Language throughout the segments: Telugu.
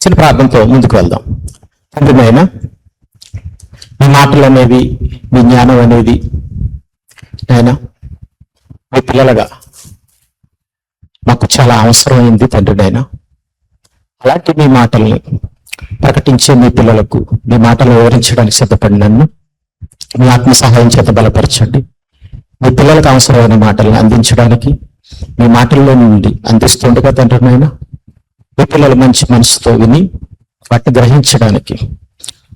చిన్న ప్రార్థనతో ముందుకు వెళ్దాం. తండ్రి నాయన, మీ మాటలు అనేవి, మీ జ్ఞానం అనేది నాయన మీ పిల్లలుగా మాకు చాలా అవసరమైంది తండ్రి నాయన. అలాంటి మీ మాటల్ని ప్రకటించే మీ పిల్లలకు మీ మాటలు వివరించడానికి సిద్ధపడి నన్ను మీ ఆత్మ సహాయం చేత బలపరచండి. మీ పిల్లలకు అవసరమైన మాటలను అందించడానికి మీ మాటల్లో నుండి అందిస్తుండగా తండ్రి నాయన, మీ పిల్లలు మంచి మనసుతో విని వాటిని గ్రహించడానికి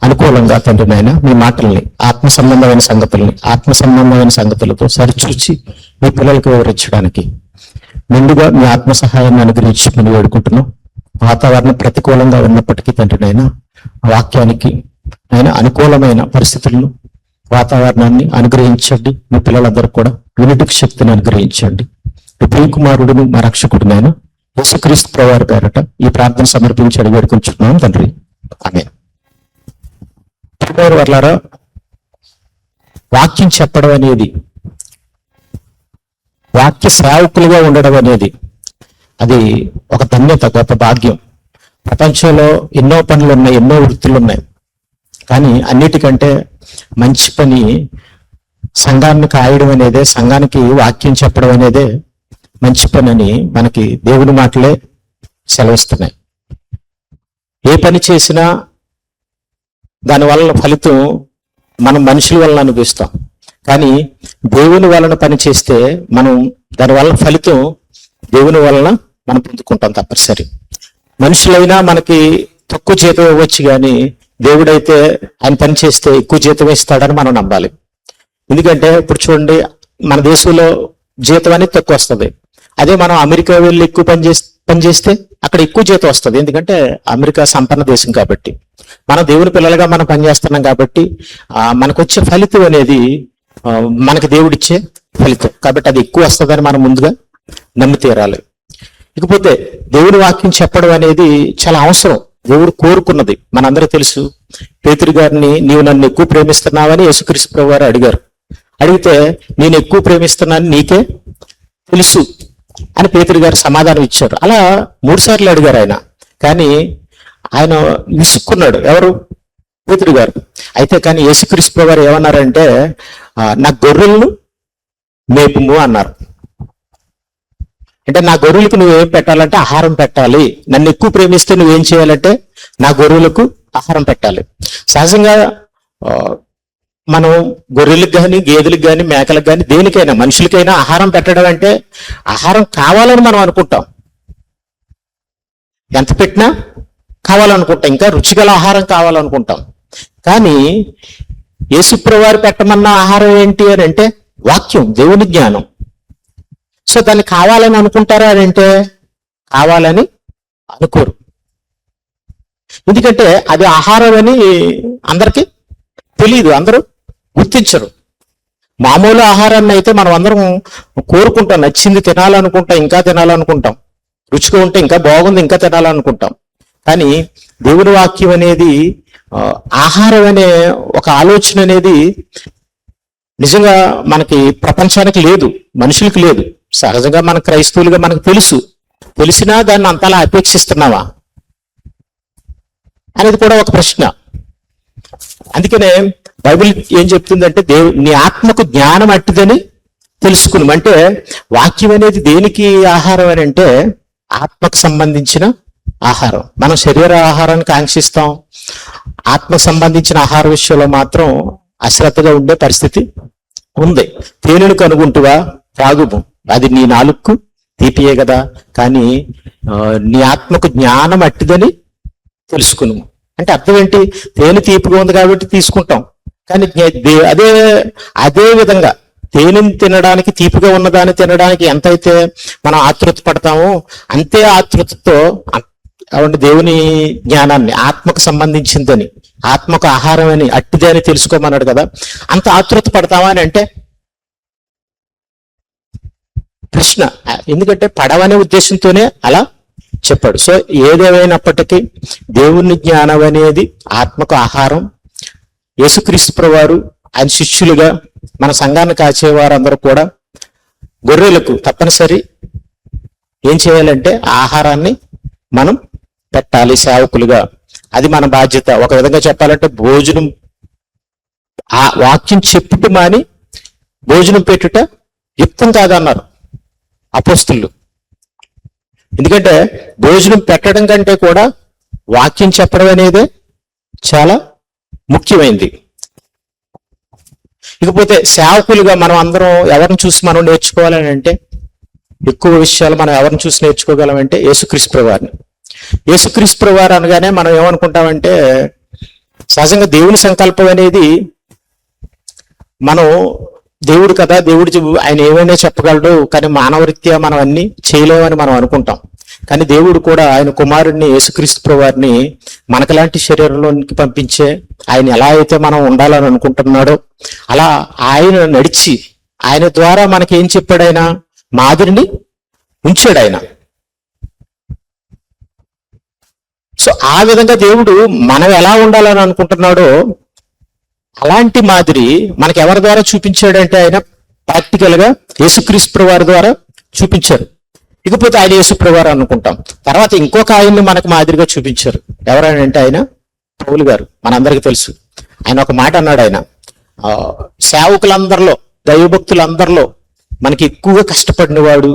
అనుకూలంగా తండ్రి నాయన మీ మాటల్ని ఆత్మ సంబంధమైన సంగతులతో సరిచూచి మీ పిల్లలకు వివరించడానికి ముందుగా మీ ఆత్మ సహాయాన్ని అనుగ్రహించమని వేడుకుంటున్నాం. వాతావరణం ప్రతికూలంగా ఉన్నప్పటికీ తండ్రి నాయన వాక్యానికి ఆయన అనుకూలమైన పరిస్థితులను వాతావరణాన్ని అనుగ్రహించండి. మీ పిల్లలందరూ కూడా వినుటకు శక్తిని అనుగ్రహించండి. మీ ప్రియకుమారుడును మా రక్షకుడునైనా యేసుక్రీస్తు ప్రభువారి పేరట ఈ ప్రార్థన సమర్పించి అడిగి వేడుకుంటున్నాం తండ్రి, ఆమేన్. వర్లారా, వాక్యం చెప్పడం అనేది, వాక్య శ్రావకులుగా ఉండడం అనేది అది ఒక ధన్యత, గొప్ప భాగ్యం. ప్రపంచంలో ఎన్నో పనులు ఉన్నాయి, ఎన్నో వృత్తులు ఉన్నాయి. కానీ అన్నిటికంటే మంచి పని సంఘాన్ని కాయడం అనేదే, సంఘానికి వాక్యం చెప్పడం అనేదే మంచి పని అని మనకి దేవుని మాటలే సెలవిస్తున్నాయి. ఏ పని చేసినా దానివల్ల ఫలితం మనం మనుషుల వలన అనుభవిస్తాం. కానీ దేవుని వలన పని చేస్తే మనం దానివల్ల ఫలితం దేవుని వలన మనం పొందుకుంటాం తప్పనిసరి. మనుషులైనా మనకి తక్కువ జీతం ఇవ్వచ్చు, కానీ దేవుడైతే ఆయన పని చేస్తే ఎక్కువ జీతం ఇస్తాడని మనం నమ్మాలి. ఎందుకంటే ఇప్పుడు చూడండి, మన దేశంలో జీతం అనేది తక్కువ వస్తుంది. అదే మనం అమెరికా వెళ్ళి ఎక్కువ పని చేస్తే అక్కడ ఎక్కువ జీతం వస్తుంది. ఎందుకంటే అమెరికా సంపన్న దేశం కాబట్టి. మనం దేవుని పిల్లలుగా మనం పనిచేస్తున్నాం కాబట్టి మనకు వచ్చే ఫలితం అనేది మనకి దేవుడిచ్చే ఫలితం కాబట్టి అది ఎక్కువ వస్తుందని మనం ముందుగా నమ్మి తీరాలి. ఇకపోతే దేవుని వాక్యం చెప్పడం అనేది చాలా అవసరం, దేవుడు కోరుకున్నది. మనందరూ తెలుసు, పేతురు గారిని నీవు నన్ను ఎక్కువ ప్రేమిస్తున్నావని యేసుక్రీస్తు ప్రభువు వారు అడిగారు. అడిగితే నేను ఎక్కువ ప్రేమిస్తున్నాను నీకే తెలుసు అని పేతురు గారు సమాధానం ఇచ్చారు. అలా 3 సార్లు అడిగారు ఆయన. కానీ ఆయన విసుక్కున్నాడు, ఎవరు? పేతురు గారు. అయితే కానీ యేసుక్రీస్తు ప్రభువు వారు ఏమన్నారంటే, నా గొర్రెలను మేపుము అన్నారు. అంటే నా గొర్రెలకు నువ్వేం పెట్టాలంటే ఆహారం పెట్టాలి. నన్ను ఎక్కువ ప్రేమిస్తే నువ్వేం చేయాలంటే నా గొర్రెలకు ఆహారం పెట్టాలి. సహజంగా మనం గొర్రెలకు కానీ, గేదెలకు కానీ, మేకలకు కానీ, దేనికైనా, మనుషులకైనా ఆహారం పెట్టడం అంటే ఆహారం కావాలని మనం అనుకుంటాం. ఎంత పెట్టినా కావాలనుకుంటాం, ఇంకా రుచిగల ఆహారం కావాలనుకుంటాం. కానీ యేసుప్రభువు వారు పెట్టమన్న ఆహారం ఏంటి అని అంటే వాక్యం, దేవుని జ్ఞానం. సో దాన్ని కావాలని అనుకుంటారా అని అంటే కావాలని అనుకోరు. ఎందుకంటే అది ఆహారం అని అందరికీ తెలియదు, అందరూ గుర్తించరు. మామూలు ఆహారాన్ని అయితే మనం అందరం కోరుకుంటాం, నచ్చింది తినాలనుకుంటాం, ఇంకా తినాలనుకుంటాం, రుచిగా ఉంటే ఇంకా బాగుంది ఇంకా తినాలనుకుంటాం. కానీ దేవుని వాక్యం అనేది, ఆహారం అనే ఒక ఆలోచన అనేది నిజంగా మనకి ప్రపంచానికి లేదు, మనుషులకు లేదు. సహజంగా మన క్రైస్తవులుగా మనకు తెలిసినా దాన్ని అంతలా అపేక్షిస్తున్నావా అనేది కూడా ఒక ప్రశ్న. అందుకనే బైబిల్ ఏం చెప్తుందంటే, నీ ఆత్మకు జ్ఞానం అట్టిదని తెలుసుకుని. అంటే వాక్యం అనేది దేనికి ఆహారం అని అంటే ఆత్మకు సంబంధించిన ఆహారం. మనం శరీర ఆహారాన్ని కాంక్షిస్తాం, ఆత్మకు సంబంధించిన ఆహార విషయంలో మాత్రం అశ్రద్ధగా ఉండే పరిస్థితి ఉంది. తేనెను కనుగొంటువా, త్రాగుము, అది నీ నాలుకకు తీపియే కదా, కానీ నీ ఆత్మకు జ్ఞానం అట్టిదని తెలుసుకును. అంటే అర్థం ఏంటి? తేనె తీపిగా ఉంది కాబట్టి తీసుకుంటాం, కానీ అదే విధంగా తేనెని తినడానికి, తీపిగా ఉన్నదాన్ని తినడానికి ఎంతైతే మనం ఆతృత పడతామో అంతే ఆతృతతో అవంటి దేవుని జ్ఞానాన్ని, ఆత్మకు సంబంధించిందని, ఆత్మకు ఆహారం అని, అట్టిదే అని తెలుసుకోమన్నాడు కదా. అంత ఆతృత పడతామా అని అంటే ప్రశ్న. ఎందుకంటే పడవనే ఉద్దేశంతోనే అలా చెప్పాడు. సో ఏదేమైనప్పటికీ దేవుని జ్ఞానం అనేది ఆత్మకు ఆహారం. యేసుక్రీస్తు ప్రభువారు ఆయన శిష్యులుగా మన సంఘాన్ని కాచేవారు అందరూ కూడా గొర్రెలకు తప్పనిసరి ఏం చేయాలంటే ఆహారాన్ని మనం పెట్టాలి సేవకులుగా. అది మన బాధ్యత. ఒక విధంగా చెప్పాలంటే భోజనం, ఆ వాక్యం చెప్పుట మాని భోజనం పెట్టుట యుక్తం కాదన్నారు అపోస్తులు. ఎందుకంటే భోజనం పెట్టడం కంటే కూడా వాక్యం చెప్పడం అనేది చాలా ముఖ్యమైనది. ఇకపోతే సేవకులుగా మనం అందరం ఎవరిని చూసి మనం నేర్చుకోవాలని అంటే, ఎక్కువ విషయాలు మనం ఎవరిని చూసి నేర్చుకోగలమంటే యేసుక్రీస్తు ప్రభువారిని. యేసుక్రీస్తు ప్రభువారు అనగానే మనం ఏమనుకుంటామంటే, సహజంగా దేవుని సంకల్పం అనేది మనం దేవుడు కదా, దేవుడు ఆయన ఏమైనా చెప్పగలడు, కానీ మానవరీత్యా మనం అన్ని చేయలేమని మనం అనుకుంటాం. కానీ దేవుడు కూడా ఆయన కుమారుడిని యేసుక్రీస్తు ప్రభువారిని మనకలాంటి శరీరంలోనికి పంపించే, ఆయన ఎలా అయితే మనం ఉండాలని అనుకుంటున్నాడో అలా ఆయన నడిచి ఆయన ద్వారా మనకి ఏం చెప్పాడు, ఆయన మాదిరిని ఉంచాడు ఆయన. సో ఆ విధంగా దేవుడు మనం ఎలా ఉండాలని అనుకుంటున్నాడో అలాంటి మాదిరి మనకి ఎవరి ద్వారా చూపించాడంటే ఆయన ప్రాక్టికల్ గా యేసుక్రీస్తు ప్రభువారి ద్వారా చూపించారు. ఇకపోతే ఆయన యేసు ప్రభువారు అనుకుంటాం. తర్వాత ఇంకొక ఆయన్ని మనకు మాదిరిగా చూపించారు. ఎవరంటే ఆయన పౌలు గారు. మనందరికీ తెలుసు. ఆయన ఒక మాట అన్నాడు, ఆయన సేవకులందరిలో, దైవభక్తులందరిలో మనకి ఎక్కువగా కష్టపడినవాడు,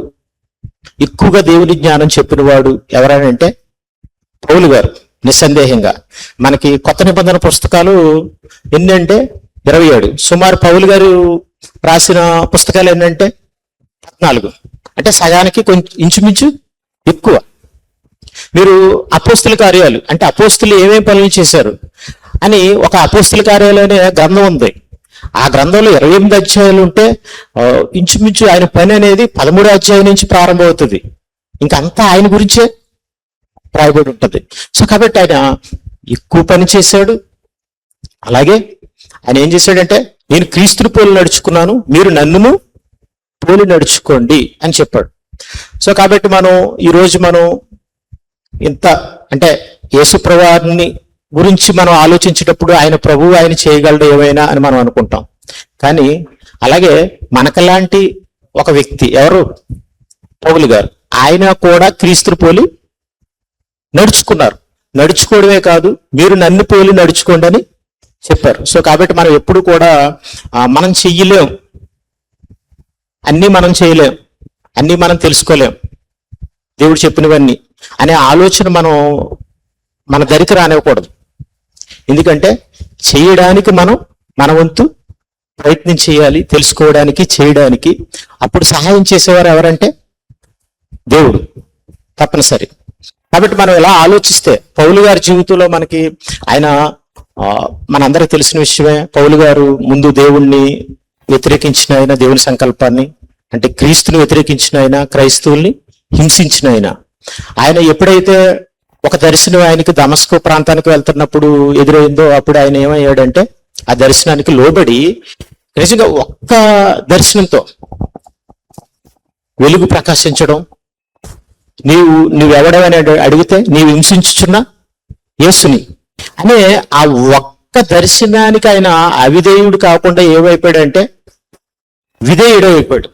ఎక్కువగా దేవుని జ్ఞానం చెప్పినవాడు ఎవరంటే పౌలు గారు. నిస్సందేహంగా మనకి కొత్త నిబంధన పుస్తకాలు ఎన్నంటే 27. సుమారు పౌలు గారు రాసిన పుస్తకాలు ఏంటంటే 14. అంటే సగానికి కొంచెం ఇంచుమించు ఎక్కువ. మీరు అపోస్తుల కార్యాలు అంటే అపోస్తులు ఏమేమి పనులు చేశారు అని ఒక అపోస్తుల కార్యాలు అనే గ్రంథం ఉంది. ఆ గ్రంథంలో 28 అధ్యాయాలు ఉంటే ఇంచుమించు ఆయన పని అనేది 13 అధ్యాయం నుంచి ప్రారంభమవుతుంది. ఇంకంతా ఆయన గురించే రాయబడి ఉంటుంది. సో కాబట్టి ఆయన ఎక్కువ పని చేశాడు. అలాగే ఆయన ఏం చేశాడంటే, నేను క్రీస్తుని పోలి నడుచుకున్నాను, మీరు నన్ను పోలి నడుచుకోండి అని చెప్పాడు. సో కాబట్టి ఈరోజు మనం ఇంత అంటే యేసు ప్రభువారిని గురించి మనం ఆలోచించేటప్పుడు ఆయన ప్రభువు ఆయన చేయగలడు ఏమైనా అని మనం అనుకుంటాం. కానీ అలాగే మనకలాంటి ఒక వ్యక్తి ఎవరు, పౌలు గారు. ఆయన కూడా క్రీస్తుని పోలి నడుచుకున్నారు. నడుచుకోవడమే కాదు, మీరు నన్ను పోలి నడుచుకోండి అని చెప్పారు. సో కాబట్టి మనం ఎప్పుడు కూడా మనం చెయ్యలేం, అన్నీ మనం చేయలేం, అన్నీ మనం తెలుసుకోలేం దేవుడు చెప్పినవన్నీ అనే ఆలోచన మన దరికి రానివ్వకూడదు. ఎందుకంటే చేయడానికి మన వంతు ప్రయత్నం చేయాలి, తెలుసుకోవడానికి, చేయడానికి. అప్పుడు సహాయం చేసేవారు ఎవరంటే దేవుడు తప్పనిసరి. కాబట్టి మనం ఎలా ఆలోచిస్తే పౌలు గారి జీవితంలో మనకి ఆయన మనందరికి తెలిసిన విషయమే. పౌలు గారు ముందు దేవుణ్ణి వ్యతిరేకించిన ఆయన, దేవుని సంకల్పాన్ని అంటే క్రీస్తుని వ్యతిరేకించిన ఆయన, క్రైస్తవుల్ని హింసించిన ఆయన ఎప్పుడైతే ఒక దర్శనం ఆయనకి దమస్కో ప్రాంతానికి వెళ్తున్నప్పుడు ఎదురైందో అప్పుడు ఆయన ఏమయ్యాడంటే ఆ దర్శనానికి లోబడి నిజంగా ఒక్క దర్శనంతో వెలుగు ప్రకాశించడం, నువ్వెవడమని అడిగితే నీవు హింసించుచున్న యేసుని అనే ఆ ఒక్క దర్శనానికి ఆయన అవిధేయుడు కాకుండా ఏమైపోయాడంటే విధేయుడైపోయాడు.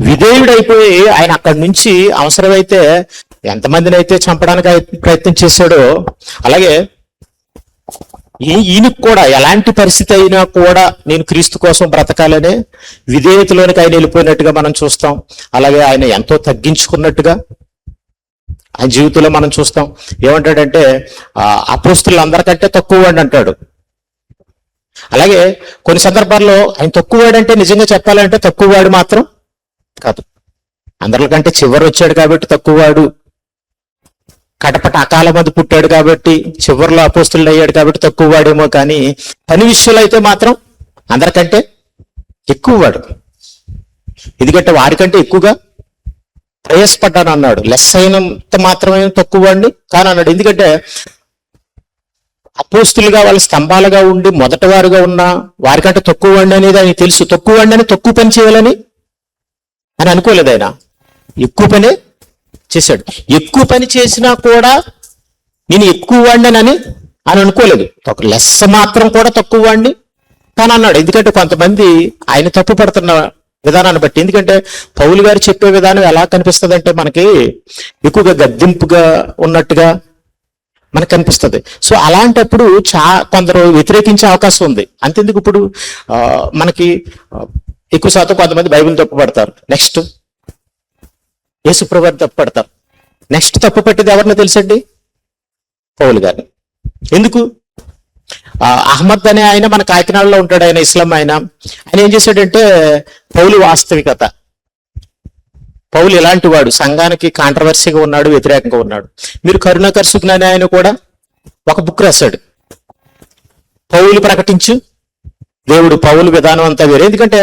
విధేయుడైపోయి ఆయన అక్కడి నుంచి అవసరమైతే ఎంతమందిని అయితే చంపడానికి ప్రయత్నం చేశాడో అలాగే ఈయనకు కూడా ఎలాంటి పరిస్థితి అయినా కూడా నేను క్రీస్తు కోసం బ్రతకాలనే విధేయతలోనికి ఆయన వెళ్ళిపోయినట్టుగా మనం చూస్తాం. అలాగే ఆయన ఎంతో తగ్గించుకున్నట్టుగా ఆయన జీవితంలో మనం చూస్తాం. ఏమంటాడంటే అపోస్తులు అందరికంటే తక్కువ వాడు అంటాడు. అలాగే కొన్ని సందర్భాల్లో ఆయన తక్కువ వాడంటే నిజంగా చెప్పాలంటే తక్కువ వాడు మాత్రం కాదు, అందరికంటే చివరి వచ్చాడు కాబట్టి తక్కువ వాడు, కడపట అకాల మంది పుట్టాడు కాబట్టి చివరిలో అపోస్తులు అయ్యాడు కాబట్టి తక్కువ వాడేమో, కానీ పని విషయంలో అయితే మాత్రం అందరికంటే ఎక్కువ వాడు. ఎందుకంటే వాడికంటే ఎక్కువగా ప్రయాసపడ్డాను అన్నాడు. లెస్ అయినంత మాత్రమే తక్కువ వాడిని కానీ అన్నాడు. ఎందుకంటే అపోస్తులుగా వాళ్ళ స్తంభాలుగా ఉండి మొదటి వారుగా ఉన్న వారికంటే తక్కువ వాడిని అనేది ఆయన తెలుసు. తక్కువ వాడిని అని తక్కువ పని చేయాలని అని అనుకోలేదు. ఆయన ఎక్కువ పనే చేశాడు. ఎక్కువ పని చేసినా కూడా నేను ఎక్కువ వాడిని అని అనుకోలేదు. లెస్ మాత్రం కూడా తక్కువ వాడిని కానీ అన్నాడు. ఎందుకంటే కొంతమంది ఆయన తప్పు పడుతున్న విధానాన్ని బట్టి. ఎందుకంటే పౌలు గారు చెప్పే విధానం ఎలా కనిపిస్తుంది అంటే మనకి ఎక్కువగా గద్దింపుగా ఉన్నట్టుగా మనకు కనిపిస్తుంది. సో అలాంటప్పుడు కొందరు వ్యతిరేకించే అవకాశం ఉంది. అంతెందుకు ఇప్పుడు మనకి ఎక్కువ శాతం కొంతమంది బైబిల్ తప్పుపడతారు, నెక్స్ట్ యేసుప్రభుని తప్పుపడతారు, నెక్స్ట్ తప్పు పట్టింది ఎవరిని తెలుసండి? పౌలు గారిని. ఎందుకు? అహ్మద్ అనే ఆయన మన కాకినాడలో ఉంటాడు, ఆయన ఇస్లాం ఆయన ఏం చేశాడంటే పౌలు వాస్తవికత, పౌలు ఎలాంటి వాడు, సంఘానికి కాంట్రవర్సీగా ఉన్నాడు, వ్యతిరేకంగా ఉన్నాడు. మీరు కరుణాకర్ సుగ్నాని ఆయన కూడా ఒక బుక్ రాశాడు, పౌలు ప్రకటించు దేవుడు, పౌలు విధానం అంతా వేరే. ఎందుకంటే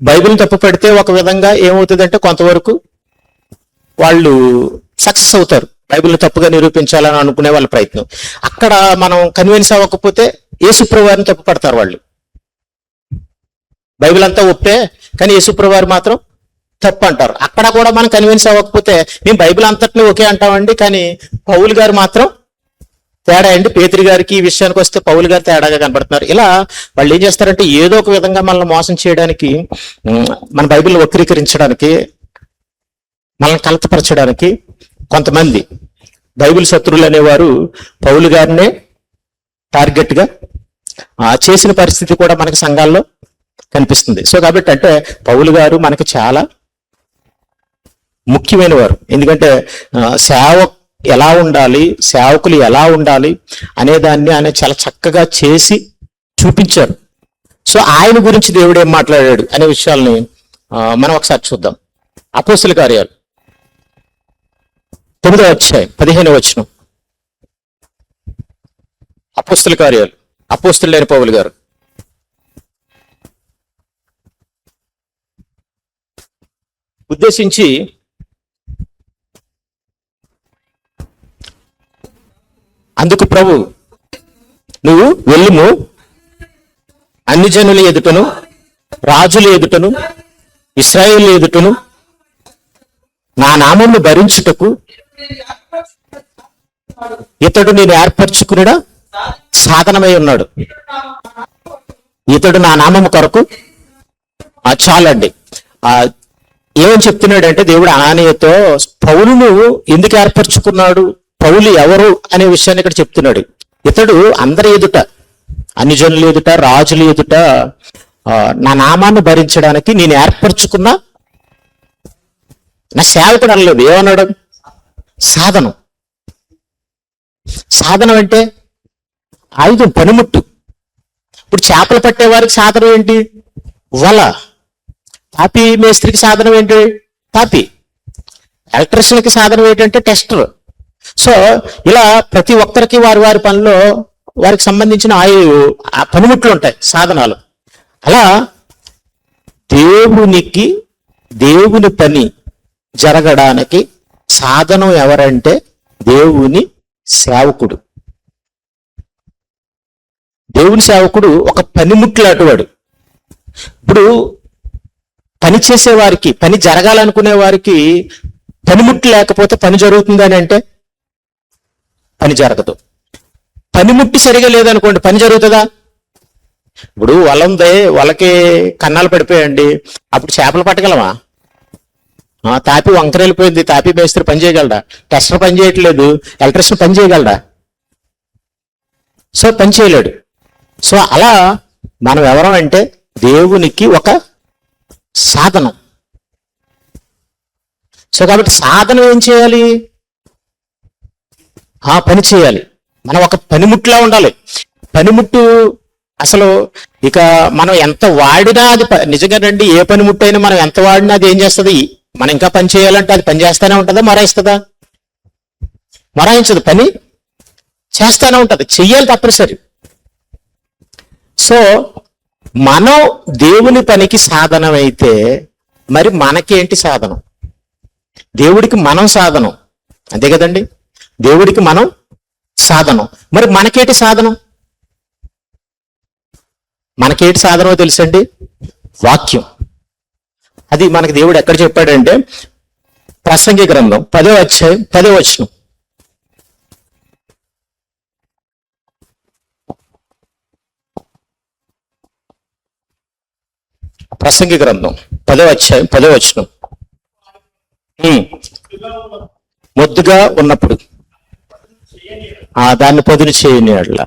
బైబిల్ని తప్పు పెడితే ఒక విధంగా ఏమవుతుందంటే కొంతవరకు వాళ్ళు సక్సెస్ అవుతారు, బైబిల్ని తప్పుగా నిరూపించాలని అనుకునే వాళ్ళ ప్రయత్నం. అక్కడ మనం కన్విన్స్ అవ్వకపోతే యేసుప్రభువారిని తప్పు పడతారు వాళ్ళు. బైబిల్ అంతా ఒప్పే కానీ యేసుప్రభువారు మాత్రం తప్పు అంటారు. అక్కడ కూడా మనం కన్విన్స్ అవ్వకపోతే మేము బైబిల్ అంతటిని ఒకే అంటామండి, కానీ పౌలు గారు మాత్రం తేడా అండి. పేతురు గారికి ఈ విషయానికి వస్తే పౌలు గారు తేడాగా కనబడుతున్నారు. ఇలా వాళ్ళు ఏం చేస్తారంటే ఏదో ఒక విధంగా మనల్ని మోసం చేయడానికి, మన బైబిల్ వక్రీకరించడానికి, మనల్ని కలతపరచడానికి కొంతమంది బైబిల్ శత్రువులు అనేవారు పౌలు గారినే టార్గెట్ గా చేసిన పరిస్థితి కూడా మనకి సంఘాల్లో కనిపిస్తుంది. సో కాబట్టి అంటే పౌలు గారు మనకి చాలా ముఖ్యమైన వారు. ఎందుకంటే ఎలా ఉండాలి, సేవకులు ఎలా ఉండాలి అనే దాన్ని ఆయన చాలా చక్కగా చేసి చూపించారు. సో ఆయన గురించి దేవుడు ఏం మాట్లాడాడు అనే విషయాల్ని మనం ఒకసారి చూద్దాం. అపోస్తుల కార్యాలు 9వ అధ్యాయం 15వ వచనం. అపోస్తుల కార్యాలు, అపోస్తులైన పౌలు గారు. ఉద్దేశించి అందుకు ప్రభు, నువ్వు వెళ్ళుము, అన్ని జనుల ఎదుటను, రాజుల ఎదుటను, ఇశ్రాయేలు ఎదుటను నా నామమును భరించుటకు ఇతడు నేను ఏర్పరచుకున్న సాధనమై ఉన్నాడు. ఇతడు నా నామము కొరకు చాలండి. ఏమని చెప్తున్నాడంటే దేవుడు అనానీయతో పౌలును ఎందుకు ఏర్పరచుకున్నాడు, పౌలు ఎవరు అనే విషయాన్ని ఇక్కడ చెప్తున్నాడు. ఇతడు అందరి ఎదుట, అన్ని జనుల ఎదుట, రాజుల ఎదుట నా నామాన్ని భరించడానికి నేను ఏర్పరచుకున్న నా సేవకుడు అనలేదు. ఏమన్నాడు? సాధనం. సాధనం అంటే ఆయుధం, పనిముట్టు. ఇప్పుడు చేపలు పట్టేవారికి సాధనం ఏంటి? వల. తాపి మేస్త్రికి సాధనం ఏంటి? తాపి. ఎలక్ట్రీషియన్కి సాధనం ఏంటంటే టెస్టర్. సో ఇలా ప్రతి ఒక్కరికి వారి వారి పనిలో వారికి సంబంధించిన పనిముట్లు ఉంటాయి, సాధనాలు. అలా దేవుని పని జరగడానికి సాధనం ఎవరంటే దేవుని సేవకుడు. దేవుని సేవకుడు ఒక పనిముట్లు అటువాడు. ఇప్పుడు పని చేసే వారికి, పని జరగాలనుకునే వారికి పనిముట్లు లేకపోతే పని జరుగుతుందని అంటే పని జరగదు. పనిముట్టి సరిగా లేదనుకోండి, పని జరుగుతుందా? ఇప్పుడు వల ఉంది, వలకి కన్నాలు పడిపోయండి, అప్పుడు చేపలు పట్టగలమా? తాపి వంకరెళ్ళిపోయింది, తాపి మేస్త్రి పని చేయగలడా? టెస్టర్ పని చేయట్లేదు, ఎలక్ట్రీషియన్ పని చేయగలడా? సో పని చేయలేడు. సో అలా మనం ఎవరం అంటే దేవునికి ఒక సాధనం. సో కాబట్టి సాధనం ఏం చేయాలి? పని చేయాలి. మనం ఒక పనిముట్టులా ఉండాలి. పనిముట్టు అసలు ఇక మనం ఎంత వాడినా అది నిజంగానండి, ఏ పనిముట్టు అయినా మనం ఎంత వాడినా అది ఏం చేస్తుంది? మనం ఇంకా పని చేయాలంటే అది పని చేస్తానే ఉంటుందా, మొరాయిస్తుందా? మొరాయించదు, పని చేస్తానే ఉంటుంది, చెయ్యాలి తప్పనిసరి. సో మనం దేవుని పనికి సాధనం అయితే మరి మనకేంటి సాధనం? దేవుడికి మనం సాధనం, అంతే కదండి? దేవుడికి మనం సాధనం. మరి మనకేటి సాధనం? మనకేటి సాధనమో తెలుసండి? వాక్యం. అది మనకి దేవుడు ఎక్కడ చెప్పాడంటే ప్రసంగి గ్రంథం 10వ అధ్యాయం 10వ వచనం. ప్రసంగి గ్రంథం 10వ అధ్యాయం 10వ వచనం. మొద్దుగా ఉన్నప్పుడు దాన్ని పదును చేయని అట్లా.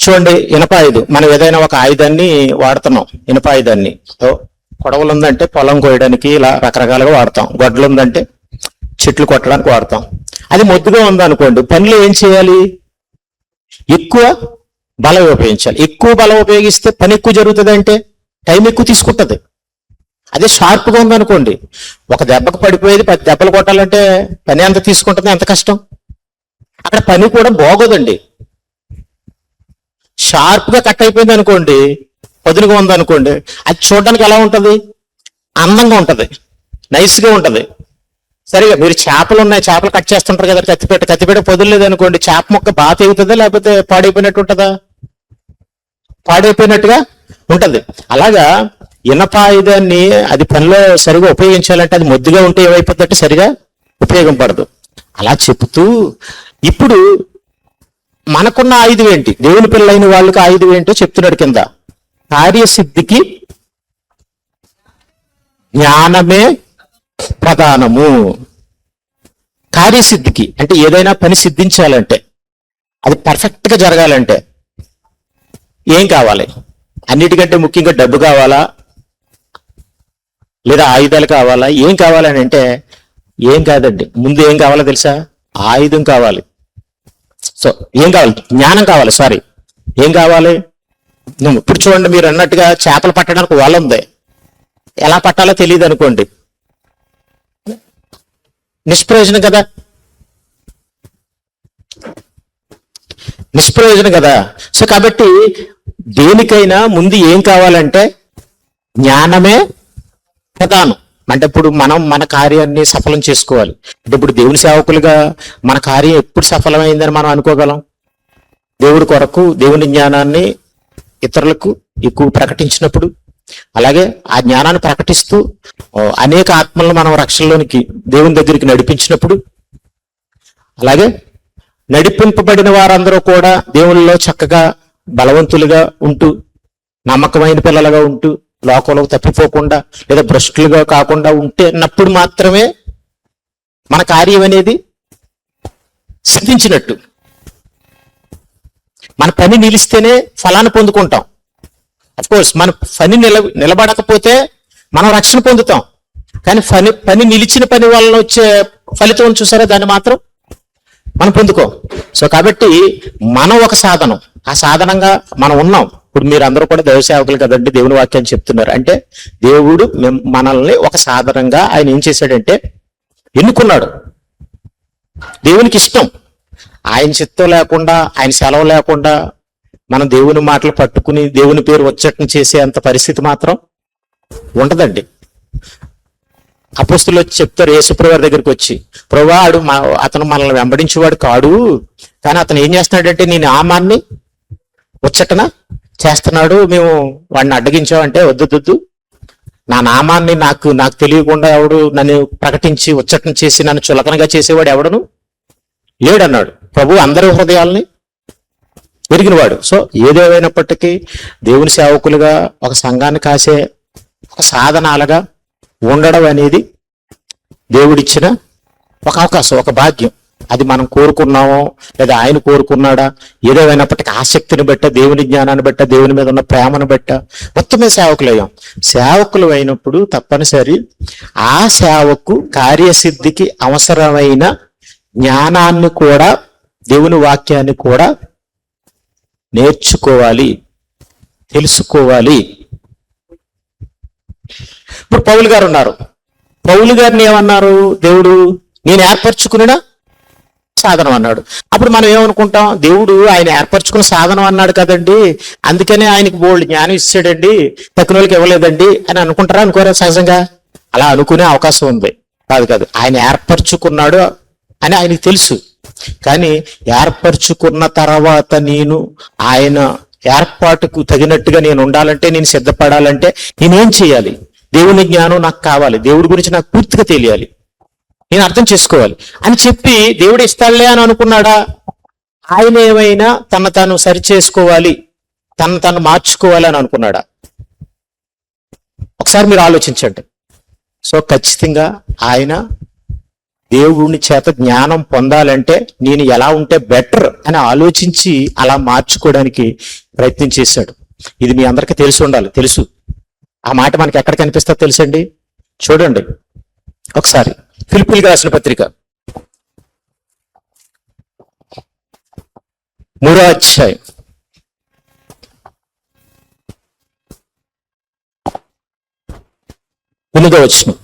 చూడండి, ఇనప ఆయుధం, మనం ఏదైనా ఒక ఆయుధాన్ని వాడుతున్నాం, ఇనప ఆయుధాన్ని. కొడవలు ఉందంటే పొలం కోయడానికి ఇలా రకరకాలుగా వాడతాం, గొడ్డలు ఉందంటే చెట్లు కొట్టడానికి వాడతాం. అది మొద్దుగా ఉందనుకోండి, పనిలో ఏం చేయాలి? ఎక్కువ బలం ఉపయోగించాలి. ఎక్కువ బలం ఉపయోగిస్తే పని ఎక్కువ జరుగుతుంది, అంటే టైం ఎక్కువ తీసుకుంటుంది. అదే షార్ప్గా ఉందనుకోండి, ఒక దెబ్బకు పడిపోయేది 10 దెబ్బలు కొట్టాలంటే పని ఎంత తీసుకుంటుంది, ఎంత కష్టం. అక్కడ పని కూడా బాగోదండి. షార్ప్గా కట్ అయిపోయింది అనుకోండి, పదునుగా ఉందనుకోండి, అది చూడడానికి ఎలా ఉంటుంది? అందంగా ఉంటుంది, నైస్గా ఉంటుంది. సరిగా మీరు చేపలు ఉన్నాయి, చేపలు కట్ చేస్తుంటారు కదా, కత్తిపేట పొదులేదు అనుకోండి, చేప మొక్క బాగా తెగుతుందా లేకపోతే పాడైపోయినట్టు ఉంటుందా? పాడైపోయినట్టుగా ఉంటుంది. అలాగా ఇనప ఆయుధాన్ని అది పనిలో సరిగా ఉపయోగించాలంటే అది మొద్దుగా ఉంటే ఏమైపోతుందంటే సరిగా ఉపయోగం పడదు. అలా చెబుతూ ఇప్పుడు మనకున్న ఆయుధం ఏంటి, దేవుని పిల్లలైన వాళ్ళకి ఆయుధం ఏంటో చెప్తున్నాడు కింద. కార్యసిద్ధికి జ్ఞానమే ప్రధానము. కార్యసిద్ధికి అంటే ఏదైనా పని సిద్ధించాలంటే, అది పర్ఫెక్ట్ గా జరగాలంటే ఏం కావాలి? అన్నిటికంటే ముఖ్యంగా డబ్బు కావాలా, లేదా ఆయుధాలు కావాలా? ఏం కావాలని అంటే ఏం కాదండి, ముందు ఏం కావాలో తెలుసా? ఆయుధం కావాలి. సో ఏం కావాలి? జ్ఞానం కావాలి. సారీ, ఏం కావాలి? ఇప్పుడు చూడండి, మీరు అన్నట్టుగా చేపలు పట్టడానికి వల ఉంది, ఎలా పట్టాలో తెలియదు అనుకోండి, నిష్ప్రయోజనం కదా, నిష్ప్రయోజనం కదా. సో కాబట్టి దేనికైనా ముందు ఏం కావాలంటే జ్ఞానమే ప్రధానం. అంటే ఇప్పుడు మనం మన కార్యాన్ని సఫలం చేసుకోవాలి అంటే, ఇప్పుడు దేవుని సేవకులుగా మన కార్యం ఎప్పుడు సఫలమైందని మనం అనుకోగలం? దేవుడి కొరకు దేవుని జ్ఞానాన్ని ఇతరులకు ఎక్కువ ప్రకటించినప్పుడు, అలాగే ఆ జ్ఞానాన్ని ప్రకటిస్తూ అనేక ఆత్మలను మనం రక్షణలోనికి దేవుని దగ్గరికి నడిపించినప్పుడు, అలాగే నడిపింపబడిన వారందరూ కూడా దేవుళ్ళలో చక్కగా బలవంతులుగా ఉంటూ, నమ్మకమైన పిల్లలుగా ఉంటూ, లోకంలో తప్పిపోకుండా లేదా భ్రష్టులుగా కాకుండా ఉంటేనప్పుడు మాత్రమే మన కార్యం అనేది సిద్ధించినట్టు. మన పని నిలిస్తేనే ఫలాన్ని పొందుకుంటాం. అఫ్కోర్స్ మన పని నిలబడకపోతే మనం రక్షణ పొందుతాం, కానీ పని నిలిచిన పని వలన వచ్చే ఫలితం చూసారా, దాన్ని మాత్రం మనం పొందుకోం. సో కాబట్టి మనం ఒక సాధనం, ఆ సాధనంగా మనం ఉన్నాం. ఇప్పుడు మీరు అందరూ కూడా దైవ సేవకులు కదండి, దేవుని వాక్యాన్ని చెప్తున్నారు అంటే దేవుడు మనల్ని ఒక సాధనంగా ఆయన ఏం చేశాడంటే ఎన్నుకున్నాడు. దేవునికి ఇష్టం, ఆయన చిత్తం లేకుండా, ఆయన సెలవు లేకుండా మనం దేవుని మాటలు పట్టుకుని దేవుని పేరు వచ్చటం చేసే అంత పరిస్థితి మాత్రం ఉండదండి. అపోస్తులు వచ్చి చెప్తారు యేసుప్రభు దగ్గరికి వచ్చి, ప్రభువా అతను మనల్ని వెంబడించేవాడు కాడు, కానీ అతను ఏం చేస్తున్నాడంటే నీ నామాన్ని వచ్చటన చేస్తున్నాడు, మేము వాడిని అడ్డగించామంటే వద్దు, నా నామాన్ని నాకు తెలియకుండా ఎవడు నన్ను ప్రకటించి వచ్చటం చేసి నన్ను చులకనగా చేసేవాడు ఎవడను లేడన్నాడు. ప్రభు అందరి హృదయాల్ని ఎరిగినవాడు. సో ఏదేమైనప్పటికీ దేవుని సేవకులుగా ఒక సంఘాన్ని కాసే ఒక సాధనాలుగా ఉండడం అనేది దేవుడిచ్చిన ఒక అవకాశం, ఒక భాగ్యం. అది మనం కోరుకున్నామో లేదా ఆయన కోరుకున్నాడా, ఏదేమైనప్పటికీ ఆసక్తిని బట్ట, దేవుని జ్ఞానాన్ని బట్ట, దేవుని మీద ఉన్న ప్రేమను బట్ట మొత్తమే సేవకులయ్యాం. సేవకులు అయినప్పుడు తప్పనిసరి ఆ సేవకు కార్యసిద్ధికి అవసరమైన జ్ఞానాన్ని కూడా, దేవుని వాక్యాన్ని కూడా నేర్చుకోవాలి, తెలుసుకోవాలి. ఇప్పుడు పౌలు గారు ఉన్నారు, పౌలు గారిని ఏమన్నారు దేవుడు? నేను ఏర్పరచుకున్న సాధనం అన్నాడు. అప్పుడు మనం ఏమనుకుంటాం, దేవుడు ఆయన ఏర్పరచుకున్న సాధనం అన్నాడు కదండి, అందుకనే ఆయనకి బోల్డ్ జ్ఞానం ఇచ్చాడండి, తక్కువ వాళ్ళకి ఇవ్వలేదండి అని అనుకుంటారా? అనుకోరా? సహజంగా అలా అనుకునే అవకాశం ఉంది. కాదు, ఆయన ఏర్పరచుకున్నాడు అని ఆయనకి తెలుసు. కానీ ఏర్పరచుకున్న తర్వాత నేను ఆయన ఏర్పాటుకు తగినట్టుగా నేను ఉండాలంటే, నేను సిద్ధపడాలంటే నేనేం చేయాలి? దేవుని జ్ఞానం నాకు కావాలి, దేవుడి గురించి నాకు పూర్తిగా తెలియాలి, నేను అర్థం చేసుకోవాలి అని చెప్పి దేవుడు ఇస్తాడులే అని అనుకున్నాడా? ఆయన ఏమైనా తను సరి చేసుకోవాలి, తను మార్చుకోవాలి అని అనుకున్నాడా? ఒకసారి మీరు ఆలోచించండి. సో ఖచ్చితంగా ఆయన దేవుని చేత జ్ఞానం పొందాలంటే నేను ఎలా ఉంటే బెటర్ అని ఆలోచించి అలా మార్చుకోవడానికి ప్రయత్నం చేశాడు. ఇది మీ అందరికీ తెలిసి ఉండాలి. తెలుసు ఆ మాట మనకి ఎక్కడ కనిపిస్తా తెలుసండి. చూడండి ఒకసారి ఫిలిప్పీయులకు రాసిన పత్రిక 3వ అధ్యాయం 8వ వచనం.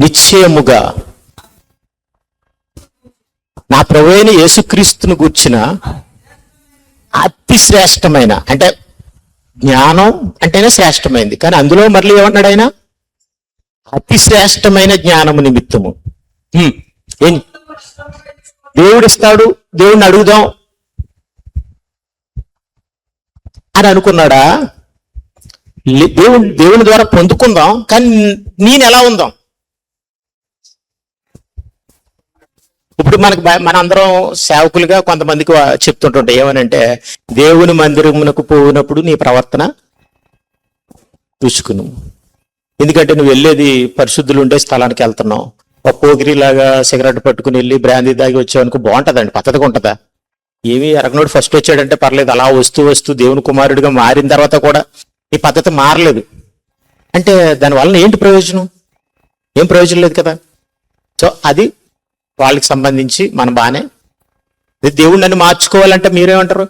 నిశ్చయముగా నా ప్రభువైన యేసుక్రీస్తును గూర్చిన అతి శ్రేష్టమైన, అంటే జ్ఞానం అంటేనే శ్రేష్టమైంది, కానీ అందులో మళ్ళీ ఏమన్నాడు ఆయన? అతి శ్రేష్టమైన జ్ఞానము నిమిత్తము. ఏం దేవుడు ఇస్తాడు, దేవుడిని అడుగుదాం అని అనుకున్నాడా? దేవుని ద్వారా పొందుకుందాం, కానీ నేను ఎలా ఉందాం? ఇప్పుడు మనందరం సేవకులుగా కొంతమందికి చెప్తుంటుంటాం ఏమనంటే, దేవుని మందిరమునకు పోయినప్పుడు నీ ప్రవర్తన చూసుకును. ఎందుకంటే నువ్వు వెళ్ళేది పరిశుద్ధులు ఉండే స్థలానికి వెళ్తున్నావు. ఒక పోగిరిలాగా సిగరెట్ పట్టుకుని వెళ్ళి బ్రాందీ దాగి వచ్చావనుకో బాగుంటుందండి, పద్ధతిగా ఉంటుందా? ఏమి ఎరగనోడు ఫస్ట్ వచ్చాడంటే పర్లేదు, అలా వస్తూ దేవుని కుమారుడిగా మారిన తర్వాత కూడా ఈ పద్ధతి మారలేదు అంటే దానివల్ల ఏంటి ప్రయోజనం? ఏం ప్రయోజనం లేదు కదా. సో అది వాళ్ళకి సంబంధించి మనం బాగానే దేవుడిని మార్చుకోవాలంటే మీరేమంటారు?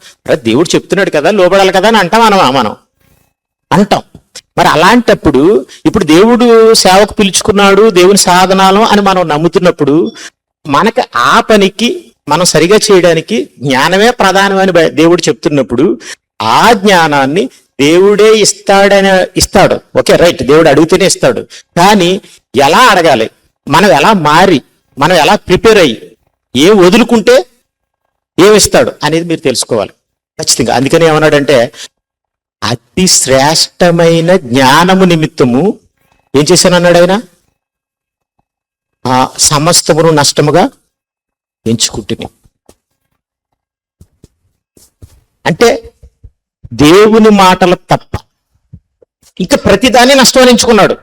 దేవుడు చెప్తున్నాడు కదా, లోబడాలి కదా అని అంటాం. మనం అంటాం. మరి అలాంటప్పుడు ఇప్పుడు దేవుడు సేవకు పిలుచుకున్నాడు, దేవుని సాధనాలు అని మనం నమ్ముతున్నప్పుడు మనకి ఆ పనికి మనం సరిగా చేయడానికి జ్ఞానమే ప్రధానం అని దేవుడు చెప్తున్నప్పుడు ఆ జ్ఞానాన్ని దేవుడే ఇస్తాడు. ఓకే రైట్, దేవుడు అడిగితేనే ఇస్తాడు. కానీ ఎలా అడగాలి, మనం ఎలా మారి, మనం ఎలా ప్రిపేర్ అయ్యి ఏం వదులుకుంటే ఏమిస్తాడు అనేది మీరు తెలుసుకోవాలి ఖచ్చితంగా. అందుకని ఏమన్నాడంటే, అతి శ్రేష్టమైన జ్ఞానము నిమిత్తము ఏం చేశానన్నాడు ఆయన? ఆ సమస్తమును నష్టముగా ఎంచుకుంటుని. అంటే దేవుని మాటలు తప్ప ఇంకా ప్రతిదాన్ని నష్టం ఎంచుకున్నాడు.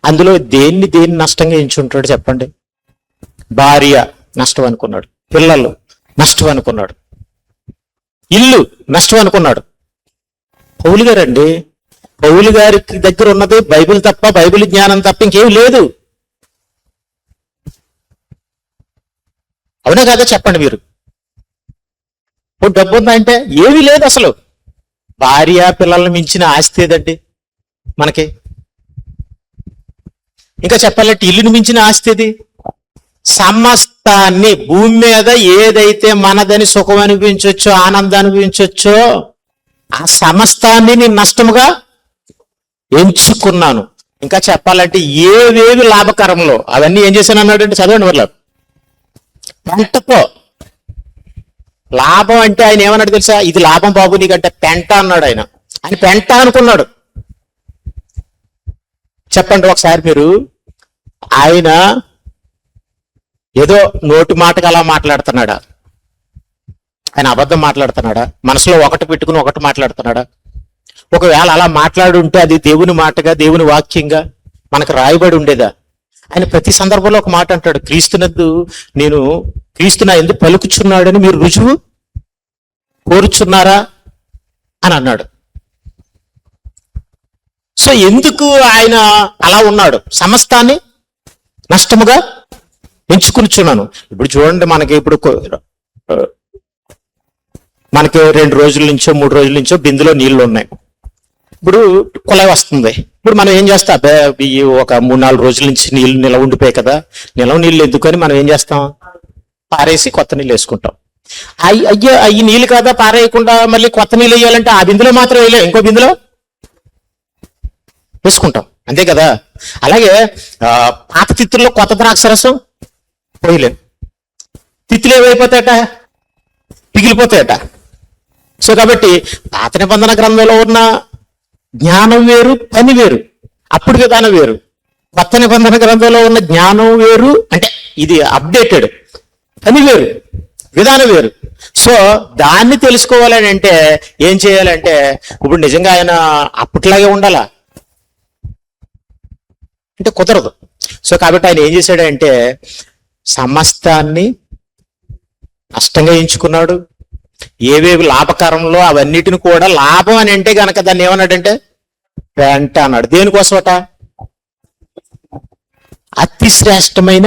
అందులో దేన్ని నష్టంగా ఎంచుకుంటాడు చెప్పండి? భార్య నష్టం అనుకున్నాడు, పిల్లలు నష్టం అనుకున్నాడు, ఇల్లు నష్టం అనుకున్నాడు. పౌలు గారండి, పౌలు గారికి దగ్గర ఉన్నది బైబిల్ తప్ప, బైబిల్ జ్ఞానం తప్ప ఇంకేం లేదు. అవునా కదా చెప్పండి మీరు? డబ్బు ఉందా అంటే ఏమీ లేదు అసలు. భార్య పిల్లల్ని మించిన ఆస్తి ఏదండి మనకి? ఇంకా చెప్పాలంటే ఇల్లుని మించిన ఆస్తి ఇది. సమస్తాన్ని భూమి మీద ఏదైతే మనదని సుఖం అనిపించవచ్చో, ఆనందం అనిపించవచ్చో, ఆ సమస్తాన్ని నేను నష్టముగా ఎంచుకున్నాను. ఇంకా చెప్పాలంటే ఏవేవి లాభకరంలో అవన్నీ ఏం చేశాను అన్నాడంటే, చదవండి వల్ల పెంటతో లాభం అంటే ఆయన ఏమన్నాడు తెలుసా? ఇది లాభం బాబు నీకంటే పెంట అన్నాడు ఆయన. ఆయన పెంట అనుకున్నాడు. చెప్పండి ఒకసారి మీరు, ఆయన ఏదో నోటి మాటగా అలా మాట్లాడుతున్నాడా? ఆయన అబద్ధం మాట్లాడుతున్నాడా? మనసులో ఒకటి పెట్టుకుని ఒకటి మాట్లాడుతున్నాడా? ఒకవేళ అలా మాట్లాడుంటే అది దేవుని మాటగా, దేవుని వాక్యంగా మనకు రాయబడి ఉండేదా? ఆయన ప్రతి సందర్భంలో ఒక మాట అంటాడు, క్రీస్తు నా ఎందుకు పలుకుచున్నాడని మీరు రుజువు కోరుచున్నారా అని అన్నాడు. సో ఎందుకు ఆయన అలా ఉన్నాడు? సమస్తాన్ని నష్టముగా ఎంచుకునిచున్నాను. ఇప్పుడు చూడండి, మనకి 2 రోజుల నుంచో 3 రోజుల నుంచో బిందులో నీళ్లు ఉన్నాయి. ఇప్పుడు కుళాయి వస్తుంది. ఇప్పుడు మనం ఏం చేస్తాం? ఒక 3-4 రోజుల నుంచి నీళ్లు నిలవ ఉండిపోయాయి కదా, నిలవ నీళ్ళు ఎందుకని మనం ఏం చేస్తాం? పారేసి కొత్త నీళ్ళు వేసుకుంటాం. అయ్యో అయ్యి నీళ్ళు కదా పారేయకుండా మళ్ళీ కొత్త నీళ్ళు వేయాలంటే ఆ బిందులో మాత్రం వేయలే, ఇంకో బిందులో వేసుకుంటాం, అంతే కదా. అలాగే పాత తిత్తుల్లో కొత్త ద్రాక్షరసం పోయలేం. తిత్తులు ఏమైపోతాయట? పిగిలిపోతాయట. సో కాబట్టి పాత నిబంధన గ్రంథంలో ఉన్న జ్ఞానం వేరు, పని వేరు, అప్పుడు విధానం వేరు. కొత్త నిబంధన గ్రంథంలో ఉన్న జ్ఞానం వేరు, అంటే ఇది అప్డేటెడ్, పని వేరు, విధానం వేరు. సో దాన్ని తెలుసుకోవాలని అంటే ఏం చేయాలంటే, ఇప్పుడు నిజంగా ఆయన అప్పట్లాగే ఉండాలా అంటే కుదరదు. సో కాబట్టి ఆయన ఏం చేశాడంటే సమస్తాన్ని నష్టంగా ఎంచుకున్నాడు. ఏవేవి లాభకరంలో అవన్నిటిని కూడా లాభం అని అంటే గనక దాన్ని ఏమన్నాడంటే వెంట అన్నాడు. దేనికోసమట? అతి శ్రేష్టమైన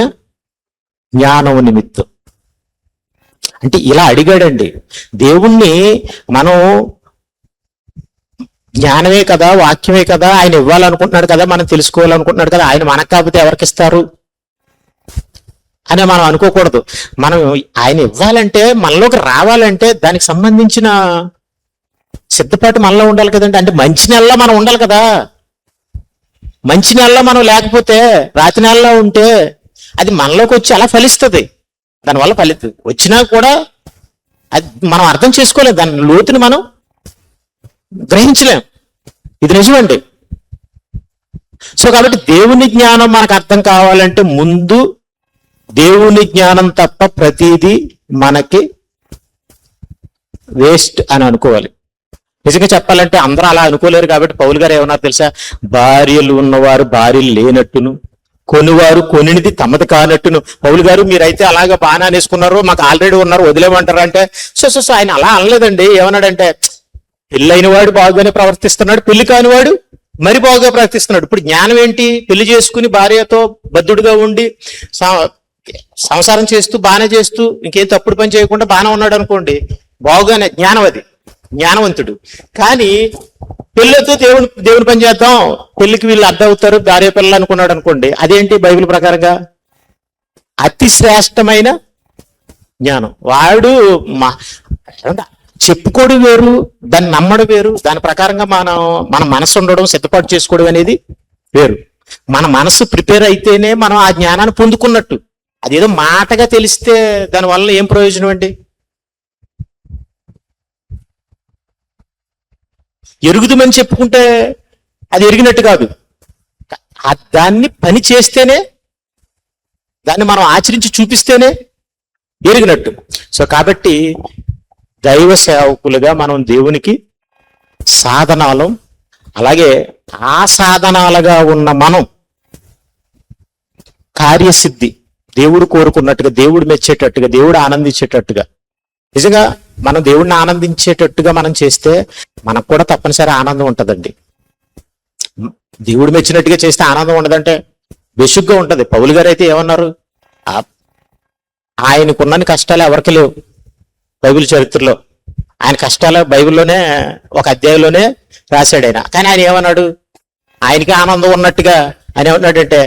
జ్ఞానం నిమిత్తం. అంటే ఇలా అడిగాడండి దేవుణ్ణి. మనం జ్ఞానమే కదా, వాక్యమే కదా, ఆయన ఇవ్వాలనుకుంటున్నాడు కదా, మనం తెలుసుకోవాలనుకుంటున్నాడు కదా, ఆయన మనకు కాకపోతే ఎవరికి ఇస్తారు అని మనం అనుకోకూడదు. మనం ఆయన ఇవ్వాలంటే, మనలోకి రావాలంటే దానికి సంబంధించిన సిద్ధపాటు మనలో ఉండాలి కదండి. అంటే మంచి నెలలో మనం ఉండాలి కదా. మంచి నెలలో మనం లేకపోతే, రాతి నెలలో ఉంటే అది మనలోకి వచ్చి అలా ఫలిస్తుంది. దానివల్ల ఫలిస్తుంది. వచ్చినా కూడా అది మనం అర్థం చేసుకోలేం, దాని లోతుని మనం గ్రహించలేం. ఇది నిజమండి. సో కాబట్టి దేవుని జ్ఞానం మనకు అర్థం కావాలంటే ముందు దేవుని జ్ఞానం తప్ప ప్రతిదీ మనకి వేస్ట్ అని అనుకోవాలి. నిజంగా చెప్పాలంటే అందరూ అలా అనుకోలేరు. కాబట్టి పౌలు గారు ఏమన్నారు తెలుసా? భార్యలు ఉన్నవారు భార్యలు లేనట్టును, కొనివారు కొనిది తమది కానట్టును. పౌలు గారు మీరైతే అలాగా బాగా అనేసుకున్నారు, మాకు ఆల్రెడీ ఉన్నారు, వదిలేమంటారు అంటే సో ఆయన అలా అనలేదండి. ఏమన్నాడంటే పెళ్ళైన వాడు బాగుగానే ప్రవర్తిస్తున్నాడు, పెళ్లి కానివాడు మరి బాగుగా ప్రవర్తిస్తున్నాడు. ఇప్పుడు జ్ఞానం ఏంటి? పెళ్లి చేసుకుని భార్యతో బద్ధుడుగా ఉండి సంసారం చేస్తూ బాగానే చేస్తూ ఇంకేం తప్పుడు పని చేయకుండా బాగానే ఉన్నాడు అనుకోండి, బాగుగానే జ్ఞానం, అది జ్ఞానవంతుడు. కానీ పెళ్ళితో దేవుని పని చేద్దాం, పెళ్లికి వీళ్ళు అడ్డ అవుతారు, భార్య పిల్లలు అనుకున్నాడు అనుకోండి, అదేంటి బైబిల్ ప్రకారంగా అతి శ్రేష్టమైన జ్ఞానం. వాడు చెప్పుకోవడం వేరు, దాన్ని నమ్మడం వేరు. దాని ప్రకారంగా మన మనసు ఉండడం, సిద్ధపాటు చేసుకోవడం అనేది వేరు. మన మనసు ప్రిపేర్ అయితేనే మనం ఆ జ్ఞానాన్ని పొందుకున్నట్టు. అదేదో మాటగా తెలిస్తే దానివల్ల ఏం ప్రయోజనం అండి? ఎరుగుదమని చెప్పుకుంటే అది ఎరిగినట్టు కాదు. దాన్ని పని చేస్తేనే, దాన్ని మనం ఆచరించి చూపిస్తేనే ఎరిగినట్టు. సో కాబట్టి దైవ సేవకులుగా మనం దేవునికి సాధనాలు, అలాగే ఆ సాధనాలుగా ఉన్న మనం కార్యసిద్ధి దేవుడు కోరుకున్నట్టుగా, దేవుడు మెచ్చేటట్టుగా, దేవుడు ఆనందించేటట్టుగా, నిజంగా మనం దేవుడిని ఆనందించేటట్టుగా మనం చేస్తే మనకు కూడా తప్పనిసరి ఆనందం ఉంటుందండి. దేవుడు మెచ్చినట్టుగా చేస్తే ఆనందం ఉండదంటే బెసుగ్గా ఉంటది. పౌలు గారు అయితే ఏమన్నారు? ఆయనకున్న కష్టాలు ఎవరికి లేవు బైబిల్ చరిత్రలో. ఆయన కష్టాలు బైబిల్లోనే ఒక అధ్యాయంలోనే రాశాడు ఆయన. కానీ ఆయన ఏమన్నాడు? ఆయనకి ఆనందం ఉన్నట్టుగా ఆయన ఏమన్నాడంటే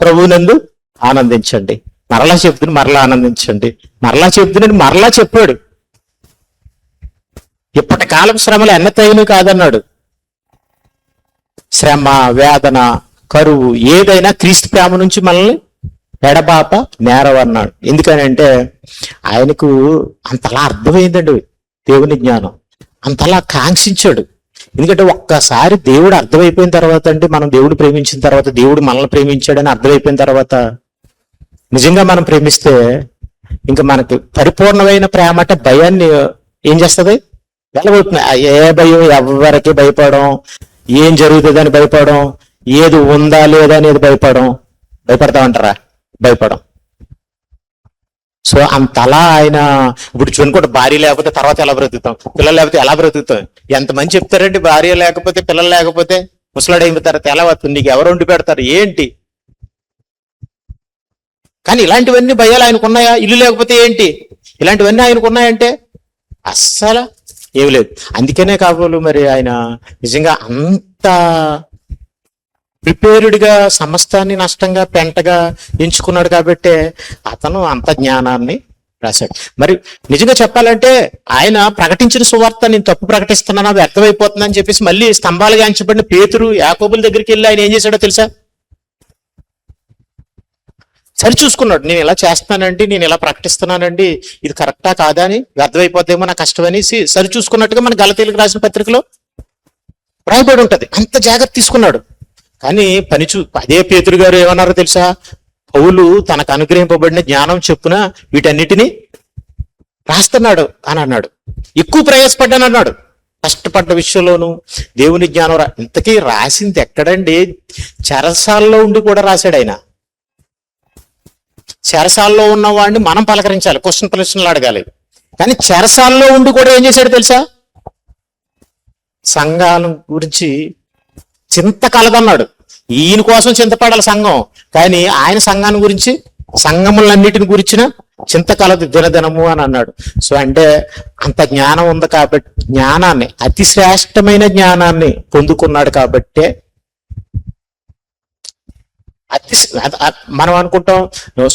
ప్రభువునందు ఆనందించండి, మరలా చెప్తుని మరలా ఆనందించండి, మరలా చెప్తుని మరలా చెప్పాడు. ఇప్పటి కాలం శ్రమలు ఎన్నతైనవి కాదన్నాడు. శ్రమ, వేదన, కరువు ఏదైనా క్రీస్తు ప్రేమ నుంచి మనల్ని ఎడబాప నేరవన్నాడు. ఎందుకని అంటే ఆయనకు అంతలా అర్థమైందండి దేవుని జ్ఞానం, అంతలా కాంక్షించాడు. ఎందుకంటే ఒక్కసారి దేవుడు అర్థమైపోయిన తర్వాత అండి, మనం దేవుడు ప్రేమించిన తర్వాత, దేవుడు మనల్ని ప్రేమించాడని అర్థమైపోయిన తర్వాత నిజంగా మనం ప్రేమిస్తే ఇంకా మనకి పరిపూర్ణమైన ప్రేమ అంటే భయాన్ని ఏం చేస్తుంది? వెళ్ళబోతుంది. ఏ భయం? ఎవరికి భయపడడం, ఏం జరుగుతుందని భయపడడం, ఏది ఉందా లేదా అనేది భయపడతామంటారా? భయపడం. సో అంతలా ఆయన ఇప్పుడు చూనుకుంటే భార్య లేకపోతే తర్వాత ఎలా బ్రతుకుతాం, పిల్లలు లేకపోతే ఎలా బ్రతుకుతాం? ఎంతమంది చెప్తారండి భార్య లేకపోతే, పిల్లలు లేకపోతే ముసలాడైన తర్వాత ఎలా వస్తుంది, నీకు ఎవరు వండి పెడతారు ఏంటి? కానీ ఇలాంటివన్నీ భయాలు ఆయనకు ఉన్నాయా? ఇల్లు లేకపోతే ఏంటి? ఇలాంటివన్నీ ఆయనకు ఉన్నాయంటే అస్సలు ఏమి లేదు. అందుకనే కాబోలు మరి ఆయన నిజంగా అంత ప్రిపేర్డ్గా సమస్తాన్ని నష్టంగా పెంటగా ఎంచుకున్నాడు. కాబట్టి అతను అంత జ్ఞానాన్ని రాశాడు. మరి నిజంగా చెప్పాలంటే ఆయన ప్రకటించిన సువార్త నేను తప్పు ప్రకటిస్తున్నాను, అది అర్థమైపోతుందని చెప్పేసి మళ్ళీ స్తంభాలుగా ఎంచబడిన పేతురు, యాకోబుల దగ్గరికి వెళ్ళి ఆయన ఏం చేశాడో తెలుసా? సరి చూసుకున్నాడు. నేను ఇలా చేస్తానండి, నేను ఇలా ప్రకటిస్తున్నానండి, ఇది కరెక్టా కాదా అని, వ్యర్థమైపోతేమో నా కష్టం అనేసి సరి చూసుకున్నట్టుగా మన గలతీయులకు రాసిన పత్రికలో రాయబడి ఉంటది. అంత జాగ్రత్త తీసుకున్నాడు. కానీ అదే పేతురు గారు ఏమన్నారో తెలుసా? పౌలు తనకు అనుగ్రహింపబడిన జ్ఞానం చెప్పున వీటన్నిటినీ రాస్తున్నాడు అని అన్నాడు. ఎక్కువ ప్రయాసపడ్డాను అన్నాడు. కష్టపడ్డ విషయంలోనూ దేవుని జ్ఞానం ఇంతకీ రాసింది ఎక్కడండి? చెరసాల్లో ఉండి కూడా రాశాడు ఆయన. చెరసాల్లో ఉన్న వాడిని మనం పలకరించాలి, ప్రశ్నలు అడగాలి. కానీ చెరసాల్లో ఉండి కూడా ఏం చేశాడు తెలుసా? సంఘాల గురించి చింత కలదన్నాడు. ఈయన కోసం చింతపడాలి సంఘం, కానీ ఆయన సంఘాన్ని గురించి, సంఘములన్నిటిని గురించిన చింత కలదు దినదినము అని అన్నాడు. సో అంటే అంత జ్ఞానం ఉంది కాబట్టి, జ్ఞానాన్ని, అతి శ్రేష్టమైన జ్ఞానాన్ని పొందుకున్నాడు కాబట్టే మనం అనుకుంటాం